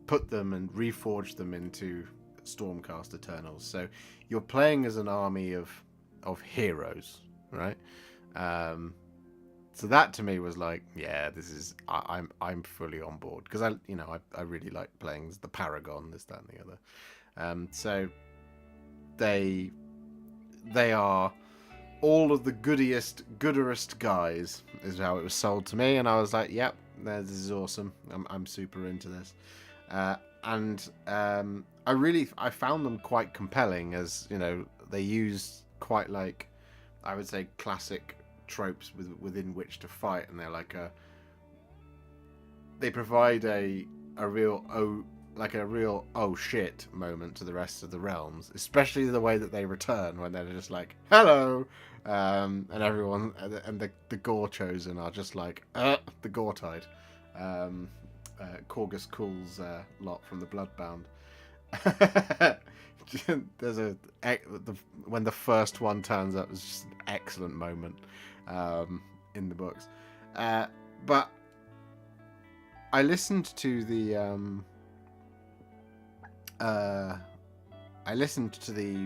put them and reforged them into Stormcast Eternals. So you're playing as an army of heroes, right? So that to me was like, yeah, this is I'm fully on board, because I really like playing as the Paragon, this, that, and the other. So they are all of the gooderest guys, is how it was sold to me, and I was like, yep, this is awesome. I'm super into this. And I found them quite compelling, as they use quite, like, I would say, classic tropes within which to fight, and they're like they provide a real oh shit moment to the rest of the realms, especially the way that they return when they're just like hello, and everyone and the Gore Chosen are just like the Gore Tide, Corgus Cool's lot from the Bloodbound. There's when the first one turns up, it's just an excellent moment in the books. But I listened to the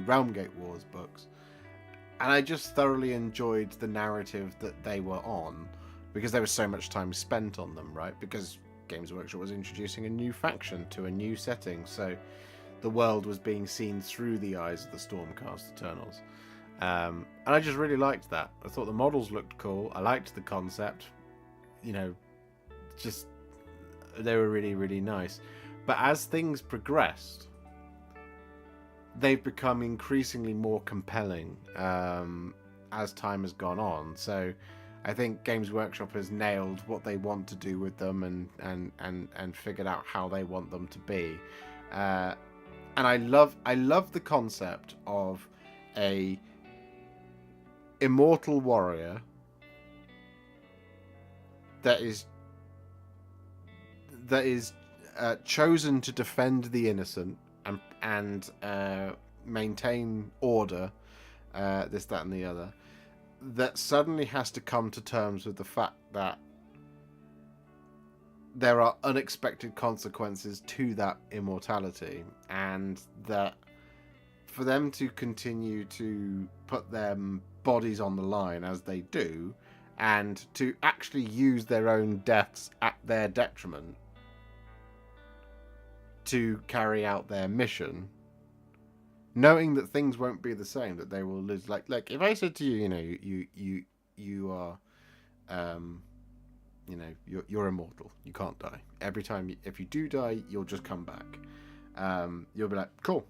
Realmgate Wars books, and I just thoroughly enjoyed the narrative that they were on, because there was so much time spent on them, right? Because Games Workshop was introducing a new faction to a new setting, so the world was being seen through the eyes of the Stormcast Eternals. And I just really liked that. I thought the models looked cool. I liked the concept. Just they were really, really nice. But as things progressed, they've become increasingly more compelling as time has gone on. So I think Games Workshop has nailed what they want to do with them, and figured out how they want them to be. And I love the concept of a immortal warrior that is chosen to defend the innocent and maintain order, this, that, and the other, that suddenly has to come to terms with the fact that there are unexpected consequences to that immortality, and that for them to continue to put their bodies on the line as they do, and to actually use their own deaths at their detriment to carry out their mission, knowing that things won't be the same, that they will lose. Like if I said to you, you are you know, you're immortal. You can't die. Every time, if you do die, you'll just come back. You'll be like, cool.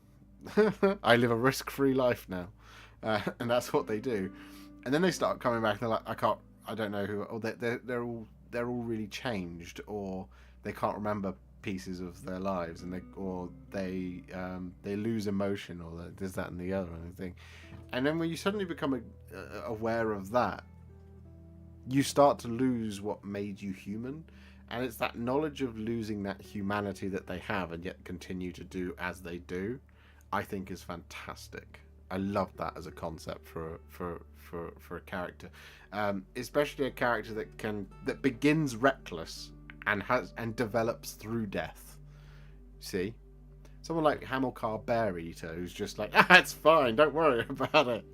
I live a risk-free life now. And that's what they do. And then they start coming back and they're like, I don't know who, or they're all really changed, or they can't remember pieces of their lives, and they lose emotion, or there's that and the other and thing. And then when you suddenly become aware of that, you start to lose what made you human. And it's that knowledge of losing that humanity that they have and yet continue to do as they do, I think is fantastic. I love that as a concept for a character, especially a character that begins reckless and develops through death. See, someone like Hamilcar Bear Eater, who's just like, it's fine, don't worry about it.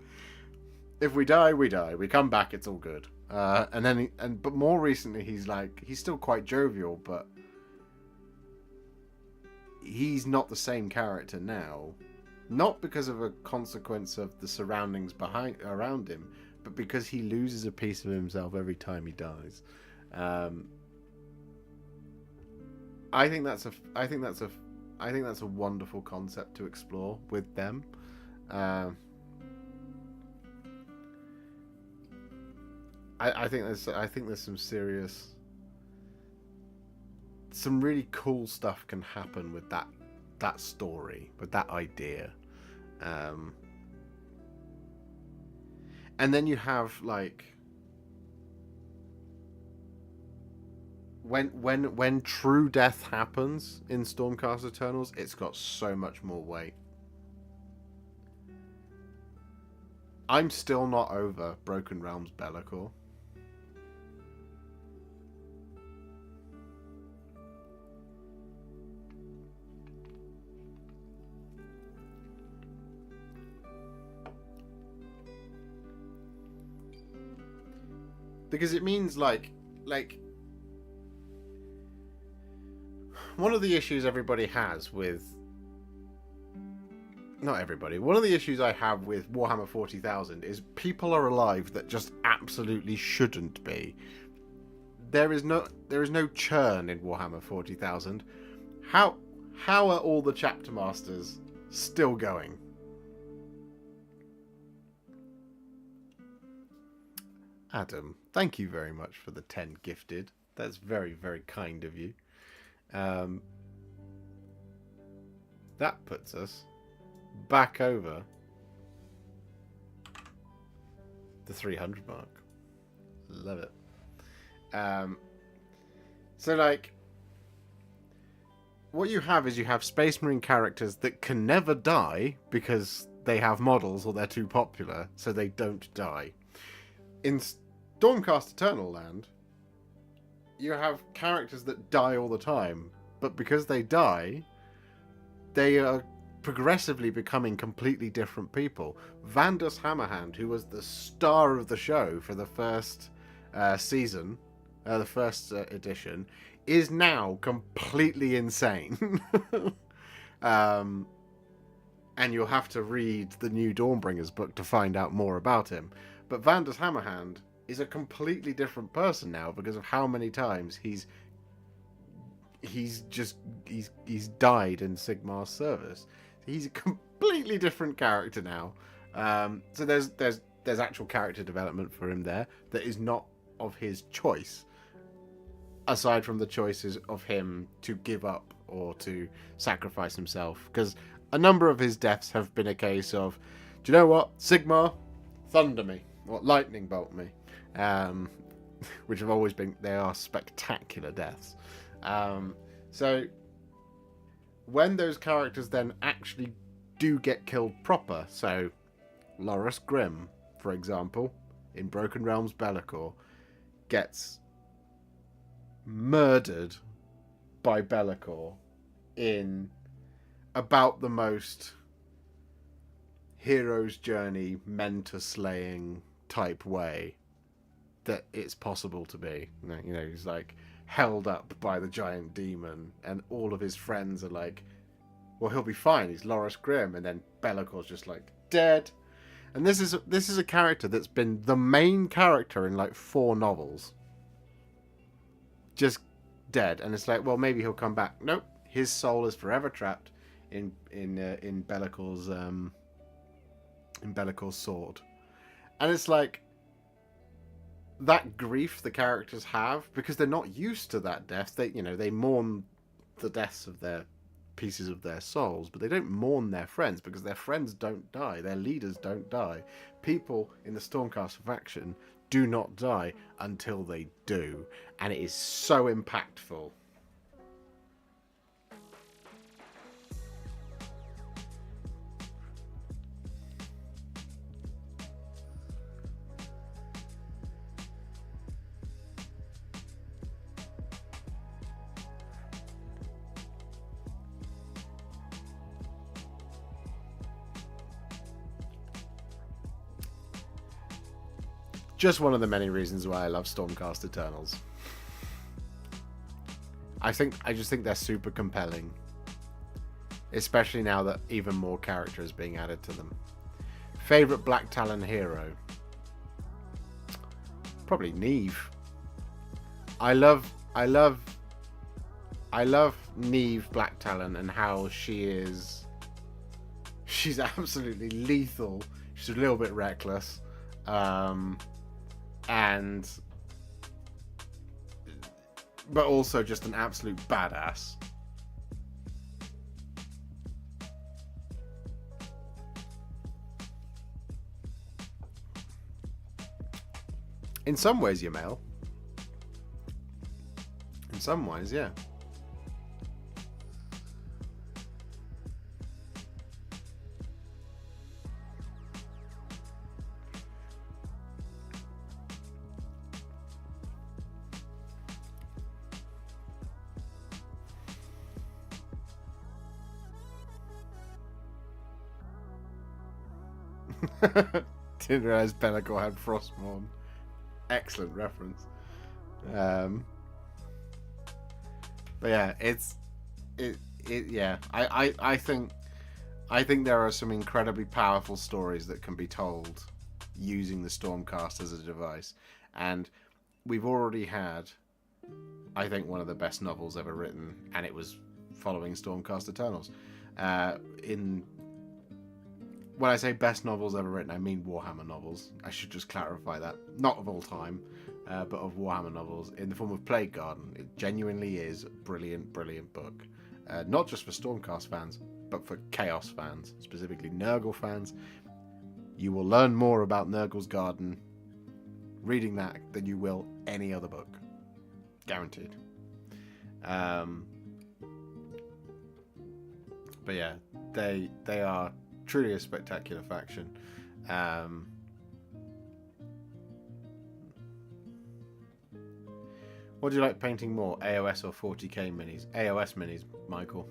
If we die, we die. We come back, it's all good. But more recently, he's still quite jovial, but he's not the same character now. Not because of a consequence of the surroundings around him, but because he loses a piece of himself every time he dies. I think that's a wonderful concept to explore with them. I think there's some really cool stuff can happen with that story, with that idea. And then you have like when true death happens in Stormcast Eternals, it's got so much more weight. I'm still not over Broken Realms Be'lakor. Because it means like one of the issues everybody has with, not everybody, one of the issues I have with Warhammer 40,000 is people are alive that just absolutely shouldn't be. There is no churn in Warhammer 40,000. How are all the chapter masters still going? Adam, thank you very much for the 10 gifted. That's very, very kind of you. That puts us back over the 300 mark. Love it. So like, what you have is you have Space Marine characters that can never die because they have models or they're too popular, so they don't die. In Stormcast Eternal Land, you have characters that die all the time, but because they die, they are progressively becoming completely different people. Vandus Hammerhand, who was the star of the show for the first season, the first edition, is now completely insane. And you'll have to read the new Dawnbringers book to find out more about him. But Vandus Hammerhand is a completely different person now because of how many times he's died in Sigmar's service. He's a completely different character now. So there's actual character development for him there that is not of his choice, aside from the choices of him to give up or to sacrifice himself. Because a number of his deaths have been a case of, do you know what, Sigmar, thunder me, or lightning bolt me. Which have always been, they are spectacular deaths. So when those characters then actually do get killed proper, so Loras Grimm, for example, in Broken Realms Be'lakor, gets murdered by Be'lakor in about the most hero's journey, mentor slaying type way that it's possible to be. You know, he's like held up by the giant demon, and all of his friends are like, well, he'll be fine, he's Loras Grimm, and then Be'lakor's just like dead. And this is a character that's been the main character in like 4 novels. just dead. And it's like, well, maybe he'll come back. Nope, his soul is forever trapped in Be'lakor's sword. And it's like, that grief the characters have, because they're not used to that death. They mourn the deaths of their pieces of their souls, but they don't mourn their friends, because their friends don't die, their leaders don't die. People in the Stormcast faction do not die until they do, and it is so impactful. Just one of the many reasons why I love Stormcast Eternals. I just think they're super compelling. Especially now that even more character is being added to them. Favorite Black Talon hero? Probably Neve. I love Neve Black Talon and how she's absolutely lethal. She's a little bit reckless. But also just an absolute badass. In some ways, you're male. In some ways, yeah. Didn't realize Be'lakor had Frostmourne. Excellent reference. But yeah, yeah. I think there are some incredibly powerful stories that can be told using the Stormcast as a device, and we've already had, I think, one of the best novels ever written, and it was following Stormcast Eternals. When I say best novels ever written, I mean Warhammer novels. I should just clarify that. Not of all time, but of Warhammer novels, in the form of Plague Garden. It genuinely is a brilliant, brilliant book. Not just for Stormcast fans, but for Chaos fans, specifically Nurgle fans. You will learn more about Nurgle's Garden reading that than you will any other book. Guaranteed. But yeah, they are truly a spectacular faction. What do you like painting more, AOS or 40k minis? AOS minis, Michael.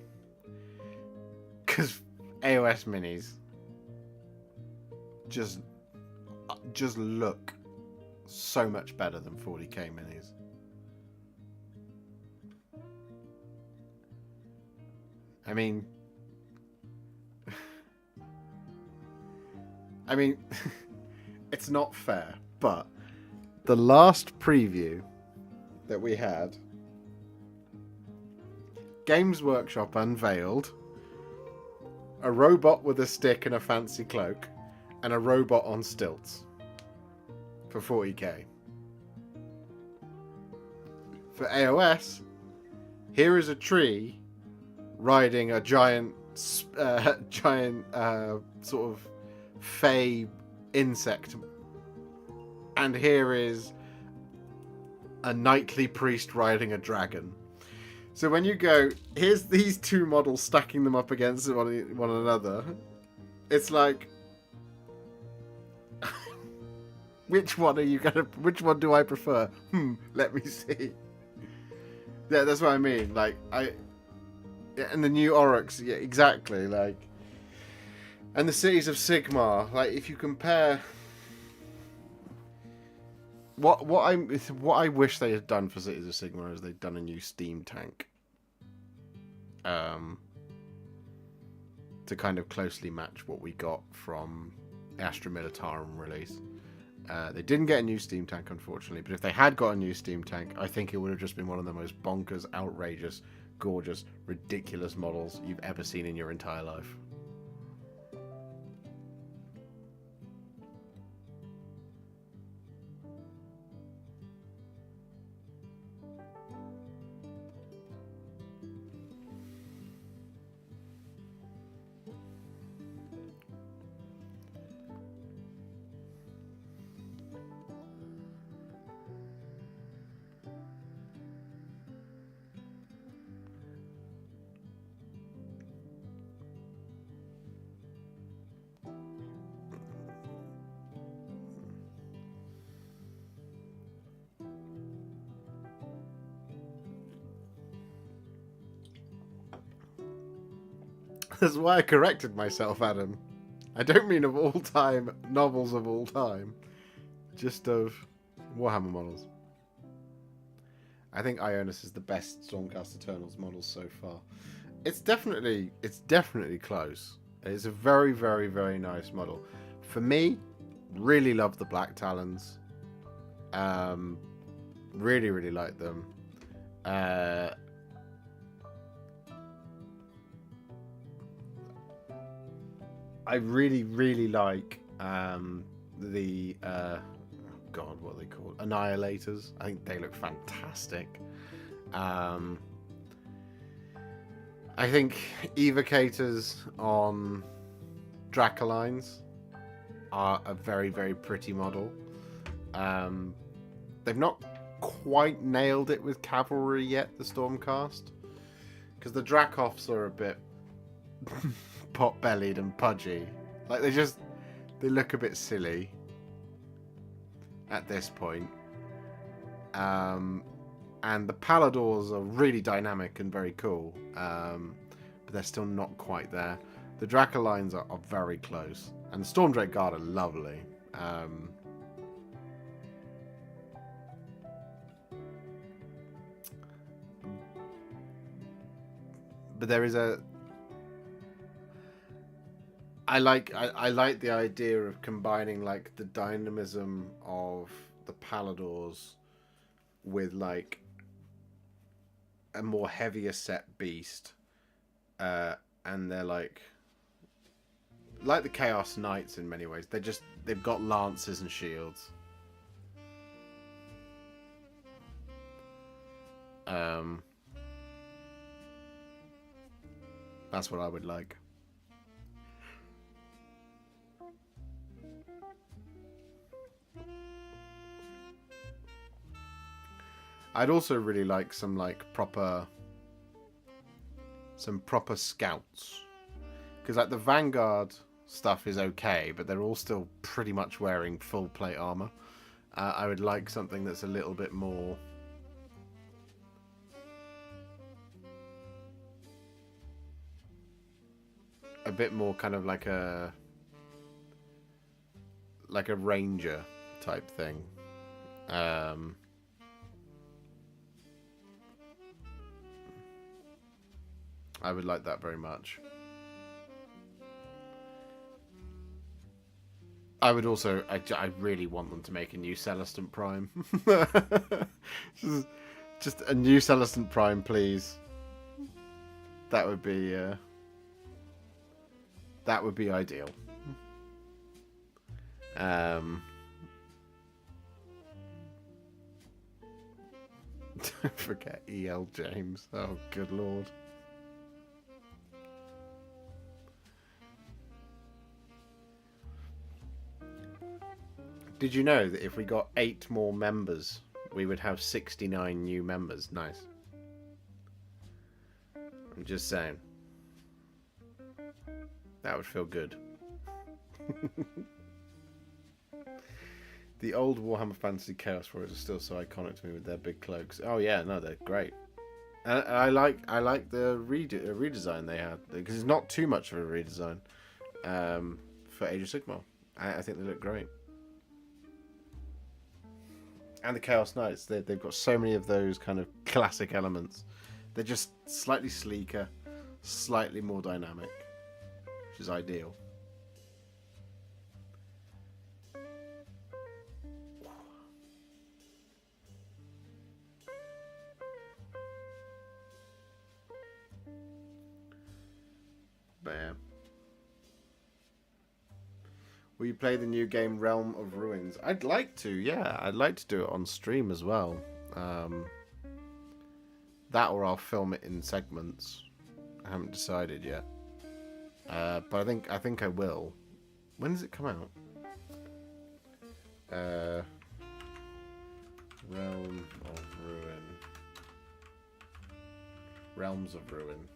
Because AOS minis just look so much better than 40k minis. I mean, it's not fair, but the last preview that we had, Games Workshop unveiled a robot with a stick and a fancy cloak, and a robot on stilts for 40k. For AOS, here is a tree riding a giant sort of fey insect, and here is a knightly priest riding a dragon. So when you go, here's these two models, stacking them up against one another, it's like, which one do I prefer? Let me see. Yeah, that's what I mean. Like, and the new Oryx, yeah, exactly. Like, and the Cities of Sigmar. Like, if you compare, what I wish they had done for Cities of Sigmar is they'd done a new Steam tank, to kind of closely match what we got from Astra Militarum release. They didn't get a new steam tank, unfortunately, but if they had got a new steam tank, I think it would have just been one of the most bonkers, outrageous, gorgeous, ridiculous models you've ever seen in your entire life. That's why I corrected myself, Adam. I don't mean of all time novels of all time, just of Warhammer models. I think Ionis is the best Stormcast Eternals model so far. It's definitely close. It's a very, very, very nice model. For me, really love the Black Talons. Really, really like them. I really, really like the God, what are they called? Annihilators. I think they look fantastic. I think Evocators on Dracolines are a very, very pretty model. They've not quite nailed it with Cavalry yet, the Stormcast, because the Dracoffs are a bit pot-bellied and pudgy. Like they look a bit silly at this point. And the Paladors are really dynamic and very cool, but they're still not quite there. The Dracolines are very close, and the Stormdrake Guard are lovely. But there is a I like the idea of combining like the dynamism of the Paladors with like a more heavier set beast, and they're like the Chaos Knights in many ways. They've got lances and shields. That's what I would like. I'd also really like some proper scouts, because like the Vanguard stuff is okay, but they're all still pretty much wearing full plate armor. I would like something that's a little bit more kind of like a ranger type thing. I would like that very much. I would also, I really want them to make a new Celestant Prime. just a new Celestant Prime, please. That would be ideal. Don't forget E.L. James. Oh, good lord. Did you know that if we got 8 more members, we would have 69 new members? Nice. I'm just saying. That would feel good. The old Warhammer Fantasy Chaos Warriors are still so iconic to me with their big cloaks. Oh yeah, no, they're great. And I like the redesign they had, because it's not too much of a redesign for Age of Sigmar. I think they look great. And the Chaos Knights, they've got so many of those kind of classic elements. They're just slightly sleeker, slightly more dynamic, which is ideal. Bear. Will you play the new game Realm of Ruins? I'd like to, yeah. I'd like to do it on stream as well. That or I'll film it in segments. I haven't decided yet. But I think I will. When does it come out? Realm of Ruin. Realms of Ruin.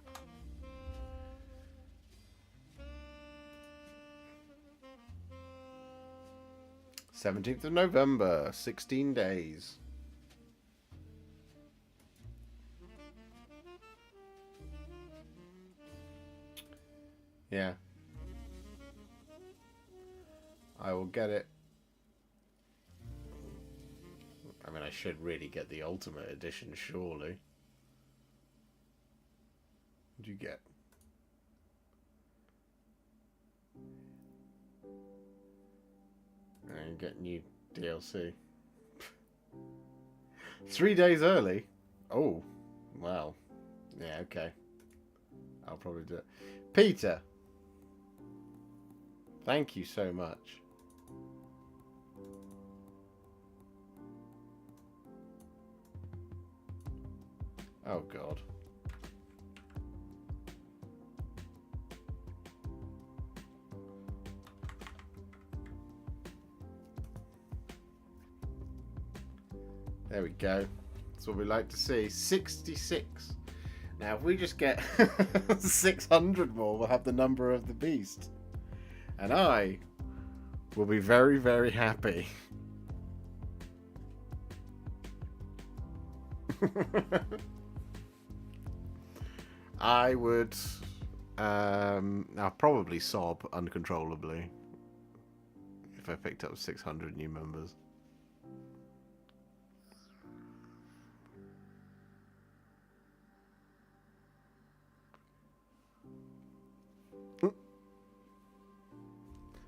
17th of November, 16 days. Yeah. I will get it. I mean, I should really get the Ultimate Edition, surely. What do you get? And get new DLC. 3 days early? Oh, wow. Yeah, okay. I'll probably do it. Peter! Thank you so much. Oh, God. There we go. That's what we like to see. 66. Now, if we just get 600 more, we'll have the number of the beast. And I will be very, very happy. I would... I'll probably sob uncontrollably if I picked up 600 new members.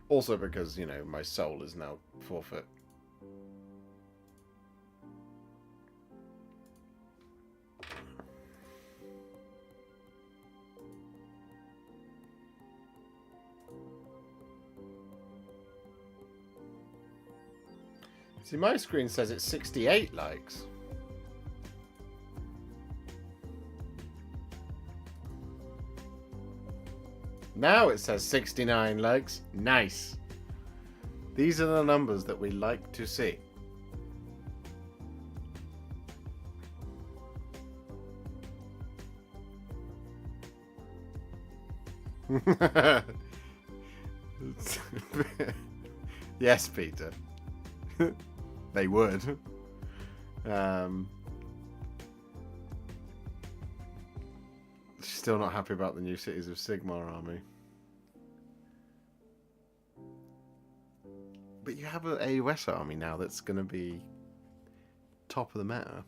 Also because, you know, my soul is now forfeit. See, my screen says it's 68 likes. Now it says 69 likes. Nice. These are the numbers that we like to see. Yes, Peter. They would. Still not happy about the new Cities of Sigmar army. But you have an AUS army now that's going to be top of the meta.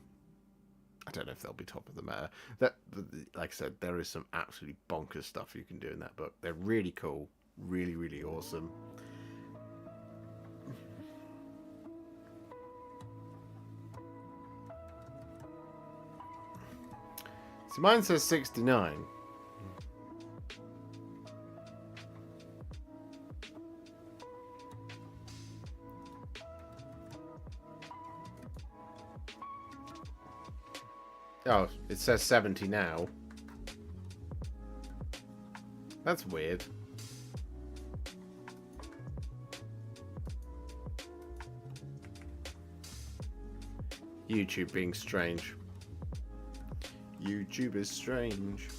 I don't know if they'll be top of the meta. That, like I said, there is some absolutely bonkers stuff you can do in that book. They're really cool. Really, really awesome. So mine says 69. Oh, it says 70 now. That's weird. YouTube being strange. YouTube is strange.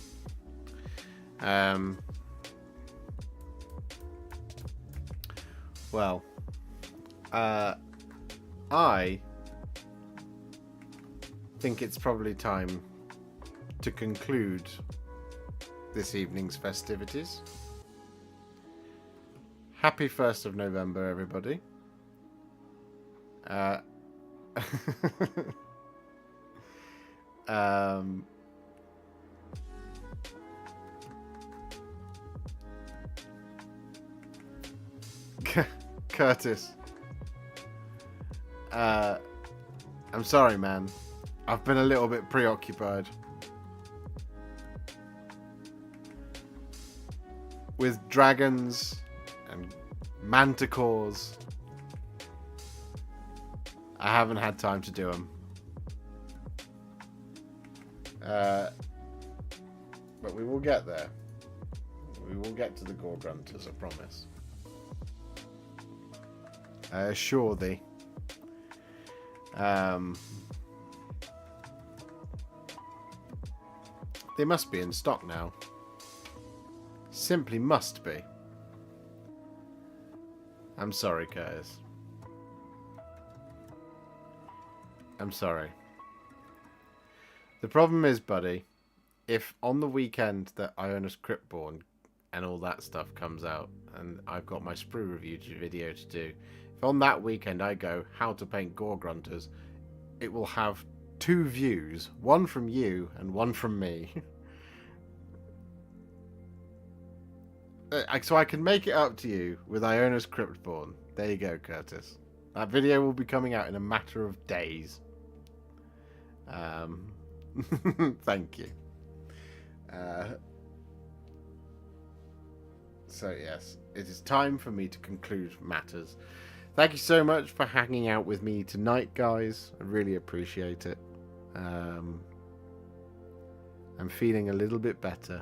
Well, I think it's probably time to conclude this evening's festivities. Happy 1st of November, everybody. Curtis. I'm sorry, man. I've been a little bit preoccupied. with dragons and manticores. I haven't had time to do them. But we will get there. We will get to the gore grunters, I promise. I assure thee. They must be in stock now. Simply must be. I'm sorry, guys. I'm sorry. The problem is, buddy, if on the weekend that Ionis Cryptborn and all that stuff comes out, and I've got my sprue review video to do, if on that weekend I go, how to paint gore grunters, it will have 2 views, one from you and one from me. So I can make it up to you with Ionis Cryptborn. There you go, Curtis. That video will be coming out in a matter of days. Thank you. So yes, it is time for me to conclude matters. Thank you so much for hanging out with me tonight, guys. I really appreciate it. I'm feeling a little bit better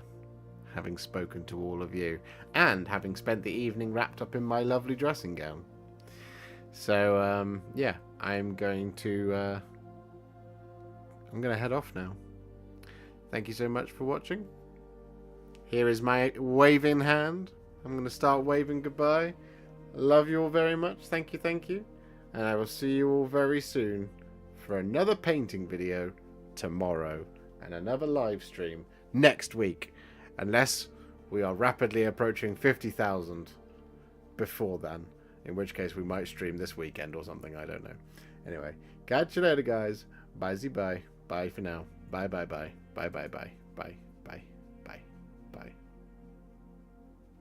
having spoken to all of you and having spent the evening wrapped up in my lovely dressing gown. So yeah, I'm going to head off now. Thank you so much for watching. Here is my waving hand. I'm going to start waving goodbye. Love you all very much. Thank you, thank you. And I will see you all very soon for another painting video tomorrow and another live stream next week. Unless we are rapidly approaching 50,000 before then. In which case we might stream this weekend or something. I don't know. Anyway, catch you later, guys. Bye-bye. Bye for now. Bye, bye, bye. Bye, bye, bye. Bye.